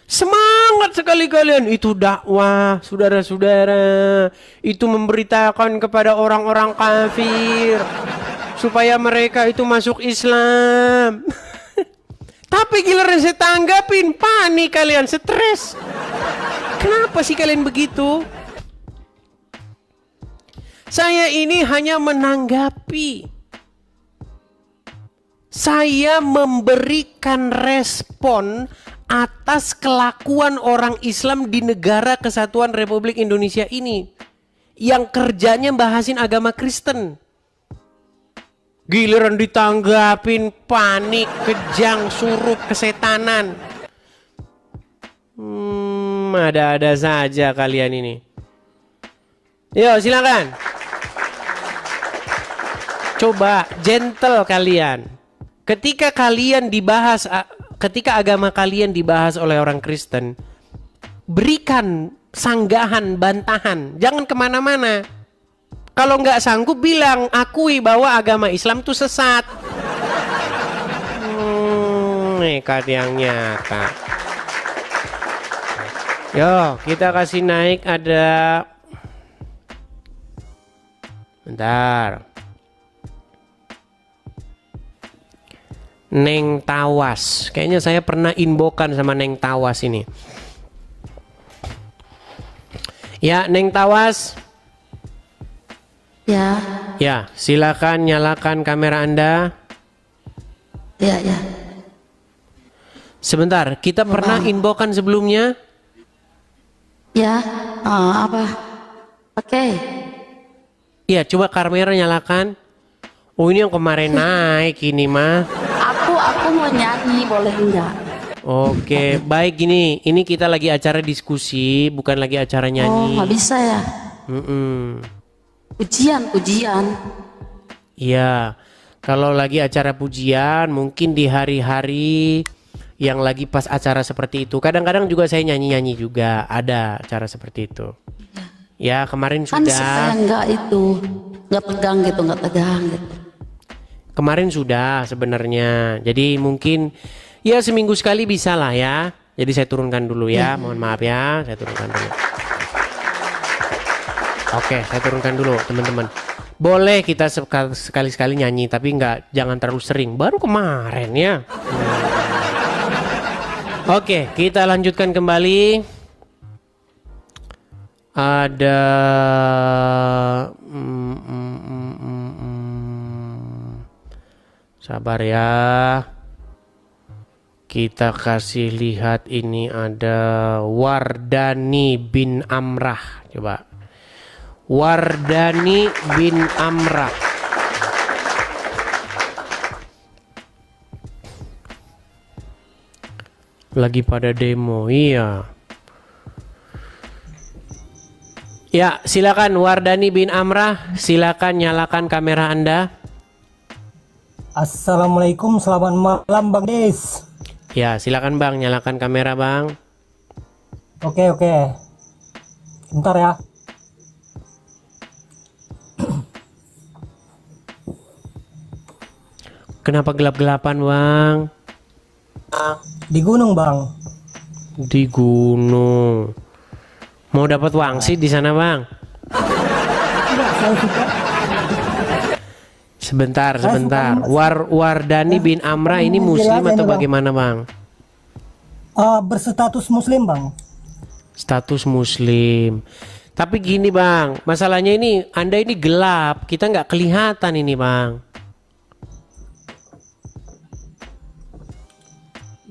Semangat sekali kalian. Itu dakwah, saudara-saudara. Itu memberitakan kepada orang-orang kafir supaya mereka itu masuk Islam. Tapi giliran saya tanggapin, panik kalian, stres. Kenapa sih kalian begitu? Saya ini hanya menanggapi. Saya memberikan respon atas kelakuan orang Islam di negara Kesatuan Republik Indonesia ini. Yang kerjanya bahasin agama Kristen. Giliran ditanggapin, panik, kejang, suruh, kesetanan. Ada-ada saja kalian ini. Yo, silakan. Coba gentle kalian. Ketika agama kalian dibahas oleh orang Kristen, berikan sanggahan, bantahan. Jangan kemana-mana. Kalau nggak sanggup bilang, akui bahwa agama Islam itu sesat. Nekat yang nyata. Yo, kita kasih naik ada. Bentar. Neng Tawas. Kayaknya saya pernah inbokan sama Neng Tawas ini. Ya, Neng Tawas. Ya. Ya, silakan nyalakan kamera Anda. Ya, ya. Sebentar, kita pernah inbokan sebelumnya. Ya, apa? Oke. Iya, coba kamera nyalakan. Oh, ini yang kemarin naik ini mah. Aku mau nyanyi, boleh enggak? Oke, baik gini. Ini kita lagi acara diskusi, bukan lagi acara Oh, nyanyi. nggak bisa ya? Pujian. Iya, kalau lagi acara pujian, mungkin di hari-hari yang lagi pas acara seperti itu. Kadang-kadang juga saya nyanyi-nyanyi juga, ada acara seperti itu. Ya, kemarin Kan sudah. supaya nggak tegang gitu. Kemarin sudah sebenarnya. Jadi mungkin ya seminggu sekali bisa lah ya. Jadi saya turunkan dulu ya. Mohon maaf ya, saya turunkan dulu. Oke, saya turunkan dulu teman-teman. Boleh kita sekali-sekali nyanyi, tapi jangan terlalu sering. Baru kemarin ya. Oke, kita lanjutkan kembali. Ada sabar ya. Kita kasih lihat ini ada Wardani bin Amrah. Coba. Wardani bin Amrah. Lagi pada demo, iya. Ya, silakan Wardani bin Amrah, silakan nyalakan kamera Anda. Assalamualaikum, selamat malam Bang Des. Ya, silakan Bang, nyalakan kamera Bang. Oke. Bentar ya. Kenapa gelap-gelapan Bang? Di gunung Bang. Di gunung. Mau dapat wangsit di sana Bang? Sebentar. Wardani bin Amrah ini muslim atau bagaimana Bang? Berstatus muslim Bang. Status muslim. Tapi gini Bang, masalahnya ini Anda ini gelap, kita nggak kelihatan ini Bang.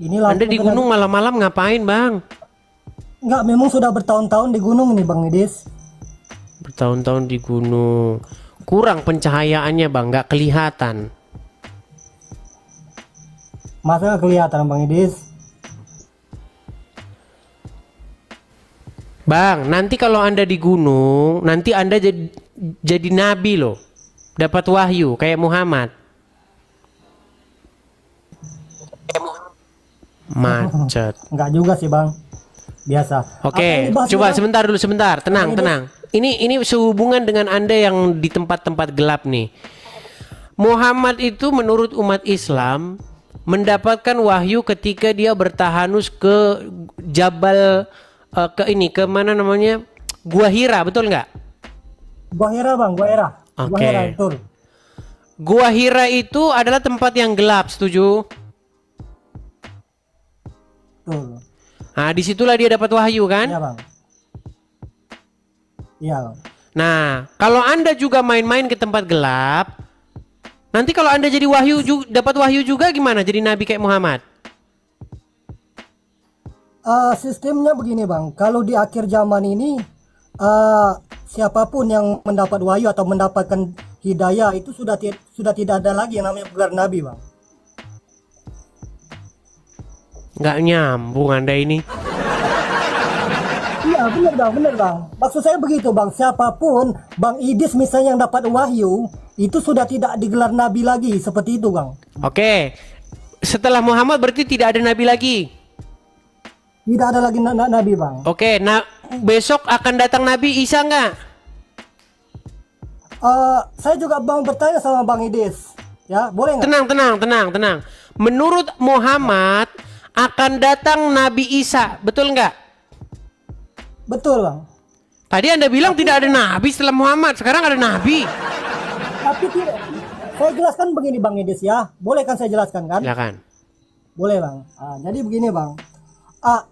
Anda di gunung malam-malam ngapain Bang? Enggak, memang sudah bertahun-tahun di gunung ini Bang Idis. Bertahun-tahun di gunung. Kurang pencahayaannya Bang, nggak kelihatan. Masa nggak kelihatan Bang Idis? Bang, nanti kalau Anda di gunung, nanti Anda jadi nabi loh. Dapat wahyu kayak Muhammad. Macet. Enggak juga sih bang, biasa. Oke, coba sebentar dulu, sebentar, tenang, tenang. Ini sehubungan dengan Anda yang di tempat-tempat gelap nih. Muhammad itu menurut umat Islam mendapatkan wahyu ketika dia bertahanus ke Jabal ke mana namanya? Gua Hira, betul nggak? Gua Hira bang, Gua Hira. Oke. Gua Hira, betul. Gua Hira itu adalah tempat yang gelap, setuju? Betul. Nah, disitulah dia dapat wahyu kan? Iya bang. Iya bang. Nah, kalau Anda juga main-main ke tempat gelap, nanti kalau Anda jadi dapat wahyu juga gimana? Jadi nabi kayak Muhammad? Sistemnya begini bang, kalau di akhir zaman ini siapapun yang mendapat wahyu atau mendapatkan hidayah itu sudah tidak ada lagi yang namanya gelar nabi bang. Nggak nyambung Anda ini. Iya benar bang. Maksud saya begitu bang, siapapun Bang Idis misalnya yang dapat wahyu itu sudah tidak digelar nabi lagi, seperti itu bang. Oke, setelah Muhammad berarti tidak ada nabi lagi. Tidak ada lagi nabi bang. Oke, nah besok akan datang Nabi Isa nggak? Saya juga bang bertanya sama Bang Idis, ya boleh nggak? Tenang. Menurut Muhammad akan datang Nabi Isa, betul nggak? Betul bang. Tadi Anda bilang tidak ada nabi setelah Muhammad, sekarang ada nabi. Tapi tidak. Saya jelaskan begini Bang Idis ya, boleh kan saya jelaskan kan? Silakan. Boleh bang. Jadi begini bang.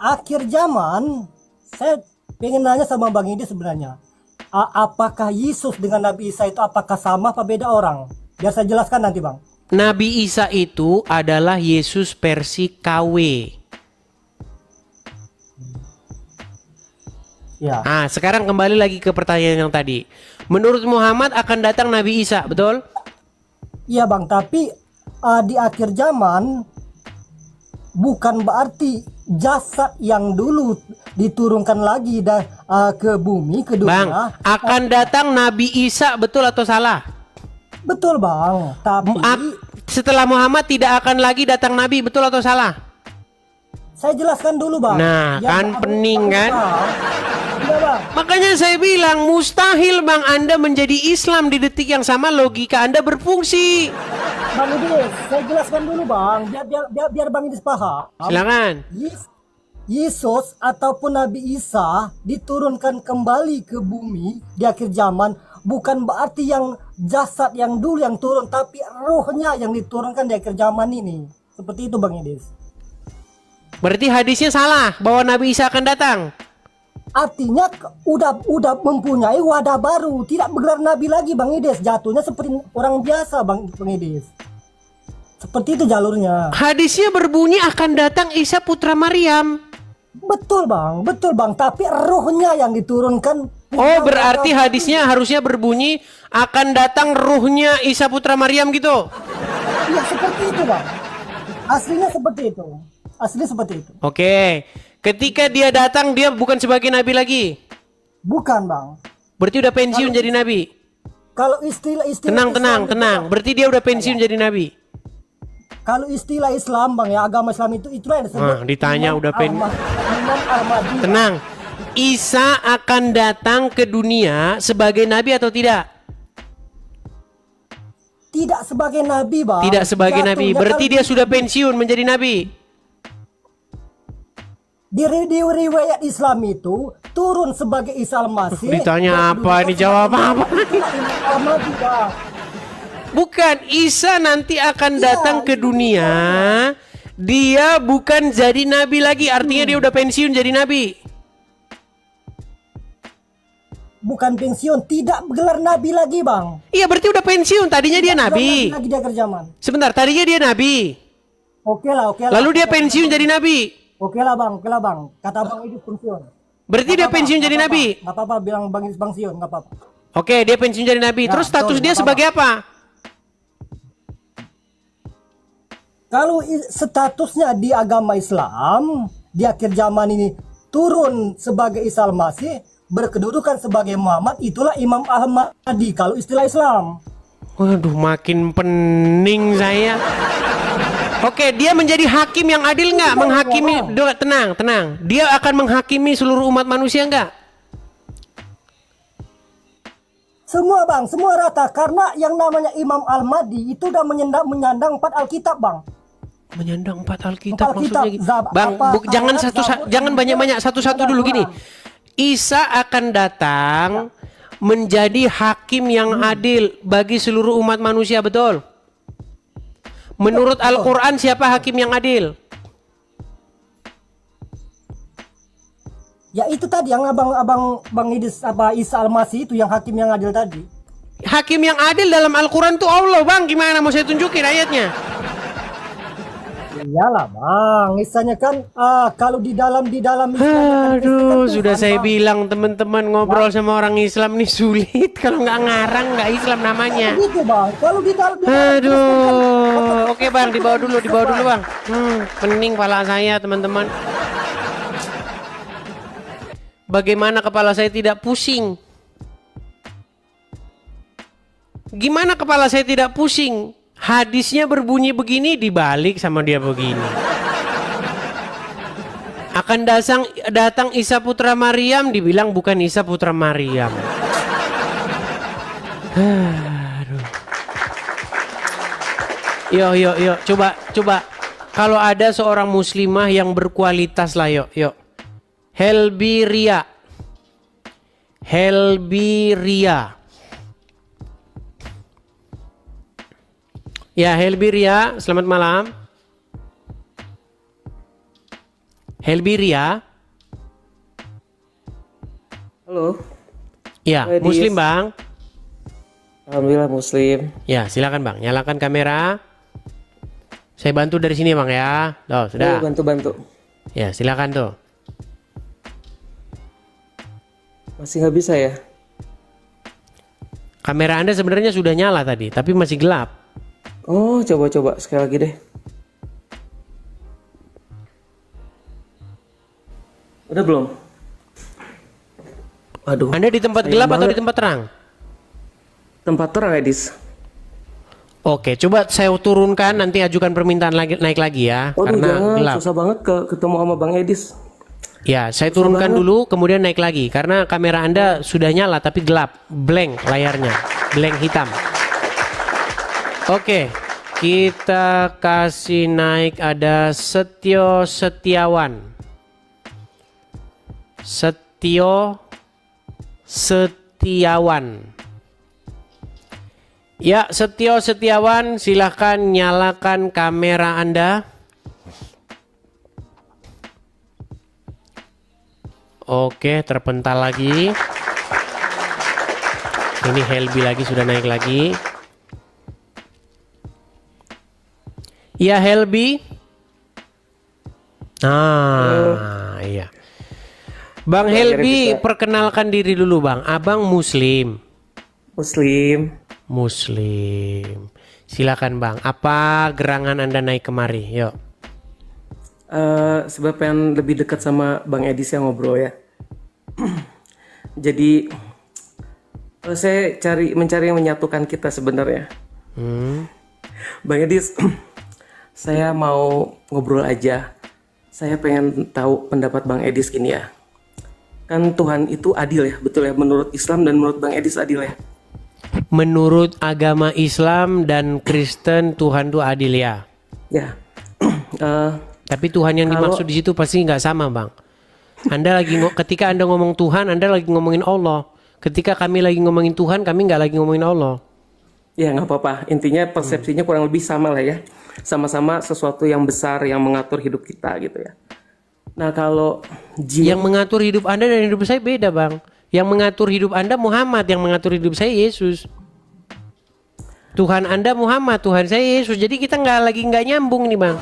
Akhir zaman, saya pengen nanya sama Bang Idis sebenarnya, apakah Yesus dengan Nabi Isa itu apakah sama apa beda orang? Biar saya jelaskan nanti bang. Nabi Isa itu adalah Yesus versi KW. Ya. Nah, sekarang kembali lagi ke pertanyaan yang tadi. Menurut Muhammad akan datang Nabi Isa, betul? Iya bang, tapi di akhir zaman bukan berarti jasad yang dulu diturunkan lagi ke bumi, ke dunia. Bang, akan datang Nabi Isa, betul atau salah? Betul bang, tapi setelah Muhammad tidak akan lagi datang Nabi, betul atau salah? Saya jelaskan dulu bang. Nah, kan pening kan? Iya, bang. Makanya saya bilang mustahil bang Anda menjadi Islam di detik yang sama, logika Anda berfungsi. Bang Idis, saya jelaskan dulu bang, biar Bang Idis paham. Silakan. Yesus ataupun Nabi Isa diturunkan kembali ke bumi di akhir zaman bukan berarti yang jasad yang dulu yang turun, tapi ruhnya yang diturunkan di akhir zaman ini. Seperti itu Bang Idis. Berarti hadisnya salah bahwa Nabi Isa akan datang. Artinya udah mempunyai wadah baru, tidak bergelar nabi lagi Bang Idis, jatuhnya seperti orang biasa Bang Idis. Seperti itu jalurnya. Hadisnya berbunyi akan datang Isa putra Maryam. Betul bang, tapi ruhnya yang diturunkan. Oh, berarti hadisnya harusnya berbunyi akan datang ruhnya Isa putra Maryam gitu. Iya seperti itu bang. Aslinya seperti itu. Oke. Ketika dia datang dia bukan sebagai nabi lagi. Bukan bang. Berarti udah pensiun jadi nabi. Kalau istilah tenang. Berarti dia udah pensiun jadi nabi. Kalau istilah Islam bang ya, agama Islam itu yang disebut. Ditanya Imam udah Imam Ahmadi. Tenang. Isa akan datang ke dunia sebagai nabi atau tidak? Tidak sebagai nabi bang. Tidak sebagai nabi. Berarti dia sudah pensiun menjadi nabi. Di riwayat Islam itu turun sebagai Isa al-Masih. Ditanya apa? Ini jawab apa? Bukan, Isa nanti akan datang ke dunia. Dia bukan jadi nabi lagi. Artinya dia udah pensiun jadi nabi. Bukan pensiun, tidak bergelar nabi lagi bang. Iya berarti udah pensiun. Tadinya dia nabi. Lagi dia kerjaman. Sebentar, tadinya dia nabi. Oke lah. Lalu dia pensiun jadi nabi. Oke lah bang. Kata Bang Idis pensiun. Berarti dia pensiun jadi nabi. Nggak apa-apa bilang Bang Idis pensiun, nggak apa-apa. Oke, dia pensiun jadi nabi. Ya, terus status dia sebagai apa? Kalau statusnya di agama Islam di akhir zaman ini turun sebagai Isa Al-Masih, berkedudukan sebagai Muhammad, itulah Imam Al-Mahdi kalau istilah Islam. Waduh, makin pening saya. Oke, dia menjadi hakim yang adil nggak? Menghakimi, tenang. Dia akan menghakimi seluruh umat manusia nggak? Semua bang, semua rata. Karena yang namanya Imam Al-Mahdi itu udah menyandang 4 Alkitab bang. Menyandang 4 Alkitab maksudnya gitu. Jangan banyak-banyak, satu-satu dulu gini. Isa akan datang menjadi hakim yang adil bagi seluruh umat manusia, betul? Menurut Al-Quran siapa hakim yang adil? Ya itu tadi yang Bang Idris Isa Al-Masih itu yang hakim yang adil tadi. Hakim yang adil dalam Al-Quran itu Allah bang. Gimana mau saya tunjukin ayatnya? Iyalah bang, misalnya kan kalau di dalam aduh, sudah saya bilang teman-teman ngobrol sama orang Islam nih sulit kalau nggak ngarang nggak Islam namanya. Gitu bang, kalau di dalam aduh, oke bang, dibawa dulu bang. Pening kepala saya teman-teman. Bagaimana kepala saya tidak pusing? Gimana kepala saya tidak pusing? Hadisnya berbunyi begini, dibalik sama dia begini. Akan datang Isa putra Maryam, dibilang bukan Isa putra Maryam. Aduh. Yuk, coba. Kalau ada seorang muslimah yang berkualitas lah, yuk. Helbi Ria. Ya, Helbi Ria, selamat malam. Helbi Ria. Halo. Ya, Muslim bang. Alhamdulillah Muslim. Ya, silakan bang, nyalakan kamera. Saya bantu dari sini bang ya. Tuh, sudah. Bantu. Ya, silakan tuh. Masih nggak bisa ya? Kamera Anda sebenarnya sudah nyala tadi, tapi masih gelap. Oh, coba sekali lagi deh. Udah belum? Waduh. Anda di tempat gelap atau di tempat terang? Tempat terang, Edis. Oke, coba saya turunkan, nanti ajukan permintaan naik lagi ya. Waduh, karena jangan, gelap. susah banget ketemu sama Bang Edis. Ya, saya turunkan dulu, kemudian naik lagi. Karena kamera Anda sudah nyala, tapi gelap. Blank layarnya. Blank hitam. Oke, kita kasih naik ada Setio Setiawan. Ya, Setio Setiawan, silahkan nyalakan kamera Anda. Oke, terpental lagi. Ini Helbi lagi, sudah naik lagi. Ya, Helbi. Iya. Bang Helbi, perkenalkan diri dulu bang. Abang Muslim. Silakan bang. Apa gerangan Anda naik kemari? Yuk. Sebab pengen lebih dekat sama Bang Edis yang ngobrol ya. Jadi saya mencari yang menyatukan kita sebenarnya. Bang Edis, saya mau ngobrol aja. Saya pengen tahu pendapat Bang Edis gini ya. Kan Tuhan itu adil ya, betul ya? Menurut Islam dan menurut Bang Edis adil ya? Menurut agama Islam dan Kristen, Tuhan itu adil ya? Ya. Tapi Tuhan yang dimaksud di situ pasti nggak sama bang. Ketika Anda ngomong Tuhan, Anda lagi ngomongin Allah. Ketika kami lagi ngomongin Tuhan, kami nggak lagi ngomongin Allah. Ya nggak apa-apa. Intinya persepsinya kurang lebih sama lah ya. Sama-sama sesuatu yang besar yang mengatur hidup kita gitu ya. Nah kalau yang mengatur hidup Anda dan hidup saya beda bang. Yang mengatur hidup Anda Muhammad, yang mengatur hidup saya Yesus. Tuhan Anda Muhammad, Tuhan saya Yesus. Jadi kita nggak nyambung nih bang.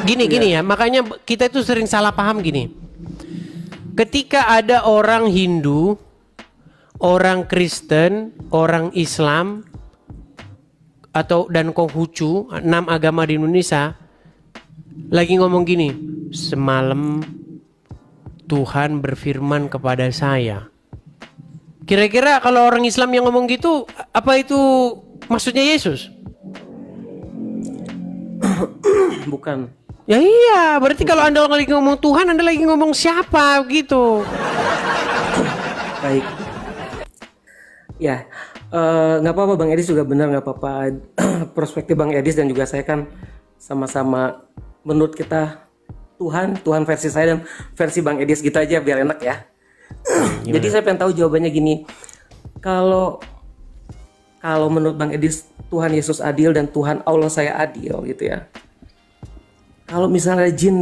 Gini ya, makanya kita itu sering salah paham gini. Ketika ada orang Hindu, orang Kristen, orang Islam, dan Konghucu, 6 agama di Indonesia, lagi ngomong gini, semalam Tuhan berfirman kepada saya. Kira-kira kalau orang Islam yang ngomong gitu, apa itu maksudnya Yesus? Bukan. Ya iya, berarti kalau Anda lagi ngomong Tuhan, Anda lagi ngomong siapa gitu. Baik. Ya, nggak apa-apa Bang Edis juga benar, nggak apa-apa. Perspektif Bang Edis dan juga saya kan sama-sama menurut kita Tuhan versi saya dan versi Bang Edis gitu aja biar enak ya. Jadi saya pengen tahu jawabannya gini. Kalau menurut Bang Edis Tuhan Yesus adil dan Tuhan Allah saya adil gitu ya. Kalau misalnya jin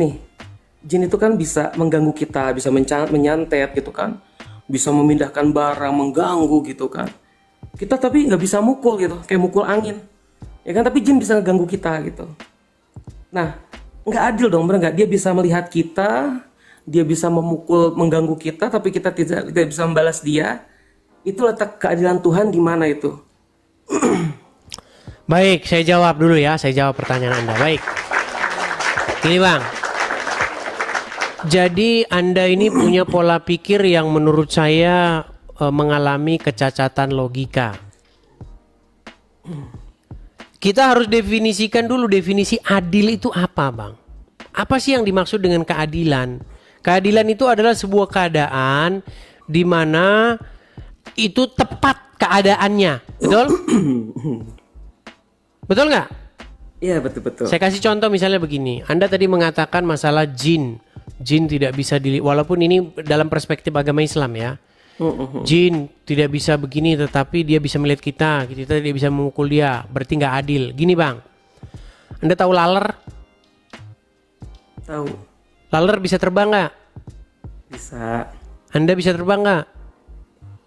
itu kan bisa mengganggu kita, bisa menyantet gitu kan, bisa memindahkan barang, mengganggu gitu kan. Kita tapi nggak bisa mukul gitu, kayak mukul angin, ya kan? Tapi jin bisa mengganggu kita gitu. Nah, nggak adil dong, bener nggak? Dia bisa melihat kita, dia bisa memukul, mengganggu kita, tapi kita tidak bisa membalas dia. Itu letak keadilan Tuhan di mana itu? Baik, saya jawab dulu ya. Saya jawab pertanyaan Anda. Baik. Gini Bang. Jadi Anda ini punya pola pikir yang menurut saya mengalami kecacatan logika. Kita harus definisikan dulu definisi adil itu apa Bang. Apa sih yang dimaksud dengan keadilan? Keadilan itu adalah sebuah keadaan di mana itu tepat keadaannya, betul? Betul nggak? Iya betul. Saya kasih contoh misalnya begini. Anda tadi mengatakan masalah jin tidak bisa walaupun ini dalam perspektif agama Islam ya. Jin tidak bisa begini, tetapi dia bisa melihat kita tidak bisa memukul dia, berarti nggak adil. Gini Bang, Anda tahu laler? Tahu. Laler bisa terbang nggak? Bisa. Anda bisa terbang nggak?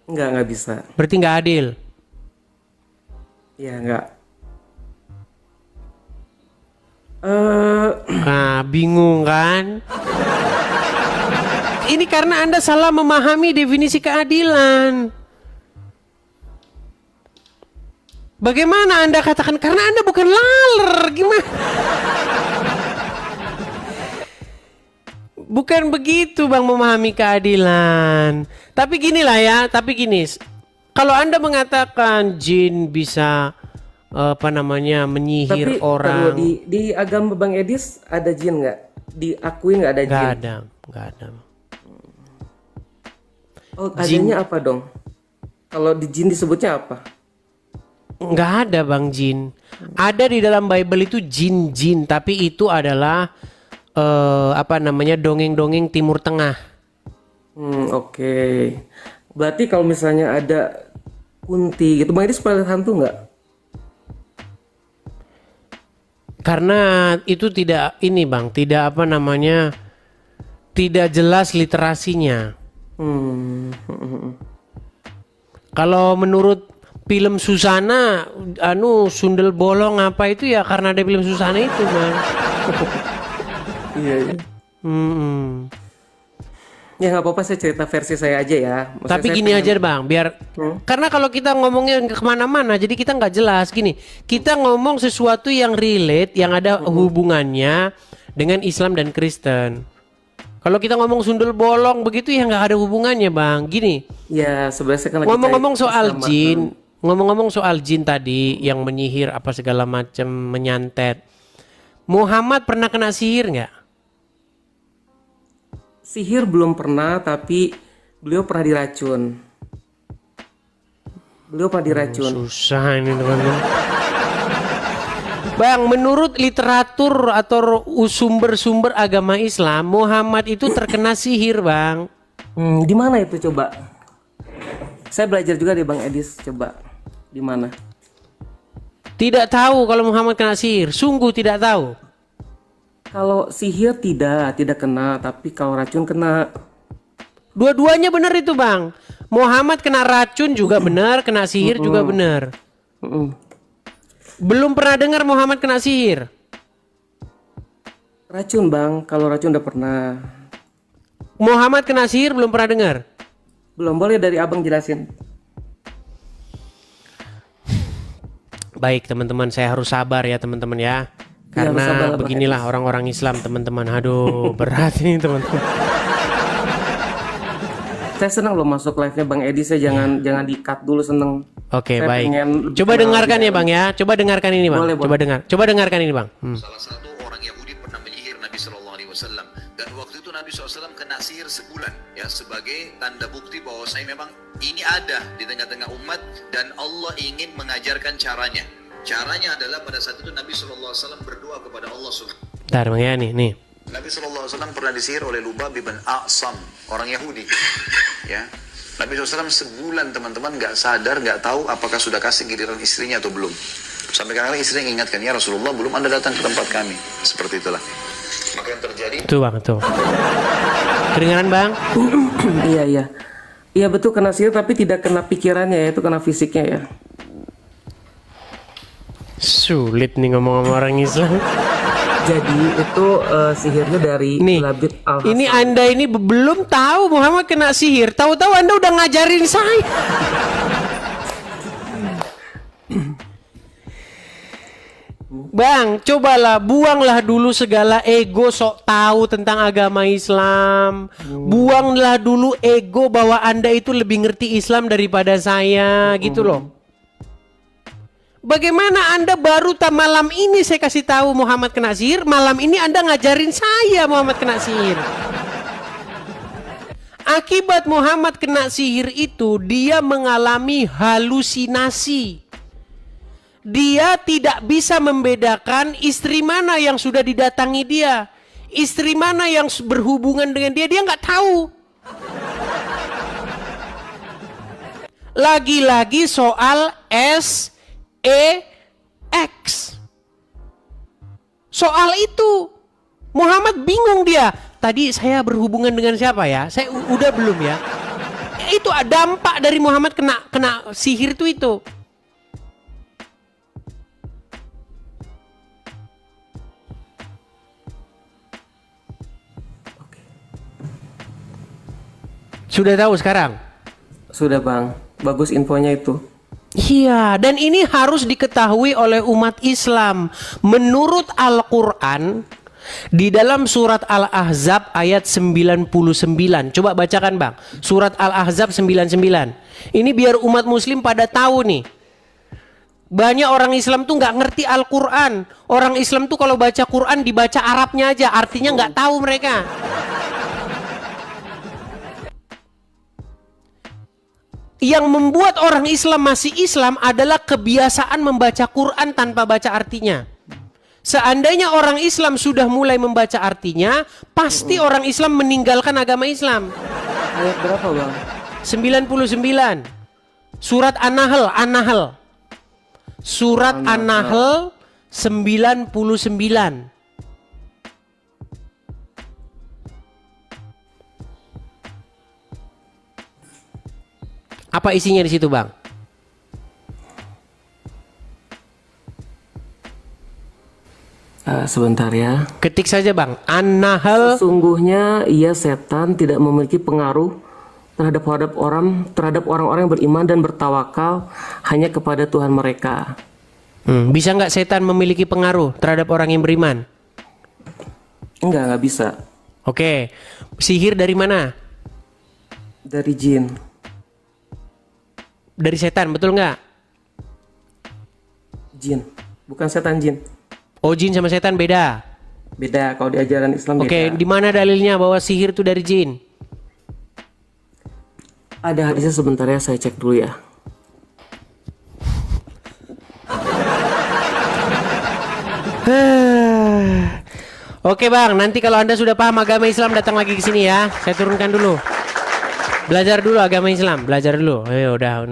Nggak bisa. Berarti nggak adil. Ya nggak. Nah, bingung kan? Ini karena Anda salah memahami definisi keadilan. Bagaimana Anda katakan karena Anda bukan laler? Gimana? Bukan begitu Bang memahami keadilan. Tapi ginilah ya, kalau Anda mengatakan jin bisa menyihir tapi, orang. Tapi di agama Bang Edis ada jin nggak? Diakui nggak ada jin? Nggak ada. Oh, adanya apa dong? Kalau di jin disebutnya apa? Nggak ada Bang jin. Ada di dalam Bible itu jin, tapi itu adalah dongeng-dongeng Timur Tengah. Oke. Berarti kalau misalnya ada Kunti gitu, Bang Edis pernah lihat hantu nggak? Karena itu tidak tidak jelas literasinya. Kalau menurut film Susana, sundel bolong apa itu ya karena ada film Susana itu Bang. Iya. Ya nggak apa-apa, saya cerita versi saya aja ya. Maksudnya tapi gini aja Bang, biar karena kalau kita ngomongnya kemana-mana, jadi kita nggak jelas. Gini, kita ngomong sesuatu yang relate, yang ada hubungannya dengan Islam dan Kristen. Kalau kita ngomong sundel bolong begitu ya nggak ada hubungannya Bang. Gini. Ya sebenarnya kan ngomong-ngomong soal jin tadi yang menyihir apa segala macam, menyantet. Muhammad pernah kena sihir nggak? Sihir belum pernah, tapi beliau pernah diracun. Susah ini teman-teman. Bang, menurut literatur atau sumber-sumber agama Islam, Muhammad itu terkena sihir, Bang. Di mana itu coba? Saya belajar juga di Bang Edis, coba. Di mana? Tidak tahu kalau Muhammad kena sihir, sungguh tidak tahu. Kalau sihir tidak kena, tapi kalau racun kena. Dua-duanya benar itu Bang. Muhammad kena racun juga benar, kena sihir juga benar. Belum pernah dengar Muhammad kena sihir. Racun Bang, kalau racun udah pernah. Muhammad kena sihir belum pernah dengar. Belum, boleh dari Abang jelasin. Baik teman-teman, saya harus sabar ya teman-teman ya. Karena bersabarlah, Bang beginilah Edis. orang-orang Islam teman-teman. Aduh berat ini teman-teman. Saya senang loh masuk live-nya Bang Edi. Saya jangan di-cut dulu, seneng. Oke, Saya baik. pengen Coba kenal dengarkan lebih ya Bang ya. Coba dengarkan ini Bang. Boleh, Coba dengarkan ini Bang. Salah satu orang Yahudi pernah menyihir Nabi SAW, dan waktu itu Nabi SAW kena sihir sebulan ya, sebagai tanda bukti bahwa saya memang ini ada di tengah-tengah umat dan Allah ingin mengajarkan caranya. Caranya adalah pada saat itu Nabi SAW berdoa kepada Allah Subhanahu. Bentar Bang ya nih. Nabi SAW pernah disihir oleh Lubab bin A'sam, orang Yahudi. Ya, Nabi SAW sebulan teman-teman nggak sadar, nggak tahu apakah sudah kasih giliran istrinya atau belum. Sampai kadang-kadang istrinya ingatkan, ya Rasulullah belum Anda datang ke tempat kami. Seperti itulah. Maka yang terjadi. Tuh Bang, tuh. Kedengaran Bang? Iya. Iya betul, kena sihir tapi tidak kena pikirannya ya, itu kena fisiknya ya. Sulit nih ngomong sama orang Islam. Jadi itu sihirnya dari Nih, Labid Al-Hasan. ini Anda ini belum tahu Muhammad kena sihir. Tahu-tahu Anda udah ngajarin saya. Bang, cobalah buanglah dulu segala ego sok tahu tentang agama Islam. Buanglah dulu ego bahwa Anda itu lebih ngerti Islam daripada saya, gitu loh. Bagaimana Anda baru malam ini saya kasih tahu Muhammad kena sihir, malam ini Anda ngajarin saya Muhammad kena sihir. Akibat Muhammad kena sihir itu dia mengalami halusinasi. Dia tidak bisa membedakan istri mana yang sudah didatangi dia, istri mana yang berhubungan dengan dia nggak tahu. Lagi-lagi soal SEX. Soal itu Muhammad bingung dia. Tadi saya berhubungan dengan siapa ya? Saya udah belum ya? Itu dampak dari Muhammad kena sihir itu. Sudah tahu sekarang? Sudah Bang, bagus infonya itu. Iya, dan ini harus diketahui oleh umat Islam. Menurut Al-Quran, di dalam surat Al-Ahzab ayat 99. Coba bacakan Bang, surat Al-Ahzab 99. Ini biar umat muslim pada tahu nih. Banyak orang Islam tuh nggak ngerti Al-Quran. Orang Islam tuh kalau baca Quran dibaca Arabnya aja, artinya nggak tahu mereka. Yang membuat orang Islam masih Islam adalah kebiasaan membaca Quran tanpa baca artinya. Seandainya orang Islam sudah mulai membaca artinya, pasti orang Islam meninggalkan agama Islam. Ayat berapa Bang? 99. Surat An-Nahl. Surat An-Nahl 99. Apa isinya di situ, Bang? Sebentar ya. Ketik saja, Bang. An-Nahl. Sesungguhnya ia setan tidak memiliki pengaruh terhadap orang-orang yang beriman dan bertawakal hanya kepada Tuhan mereka. Bisa nggak setan memiliki pengaruh terhadap orang yang beriman? Nggak bisa. Oke. Sihir dari mana? Dari jin. Dari setan, betul nggak? Jin, bukan setan, jin. Oh, jin sama setan beda. Beda kalau di ajaran Islam. Oke, di mana dalilnya bahwa sihir itu dari jin? Ada hadisnya, sebentar ya, saya cek dulu ya. Oke Bang, nanti kalau Anda sudah paham agama Islam datang lagi ke sini ya. Saya turunkan dulu. Belajar dulu agama Islam, belajar dulu. Ayo udah.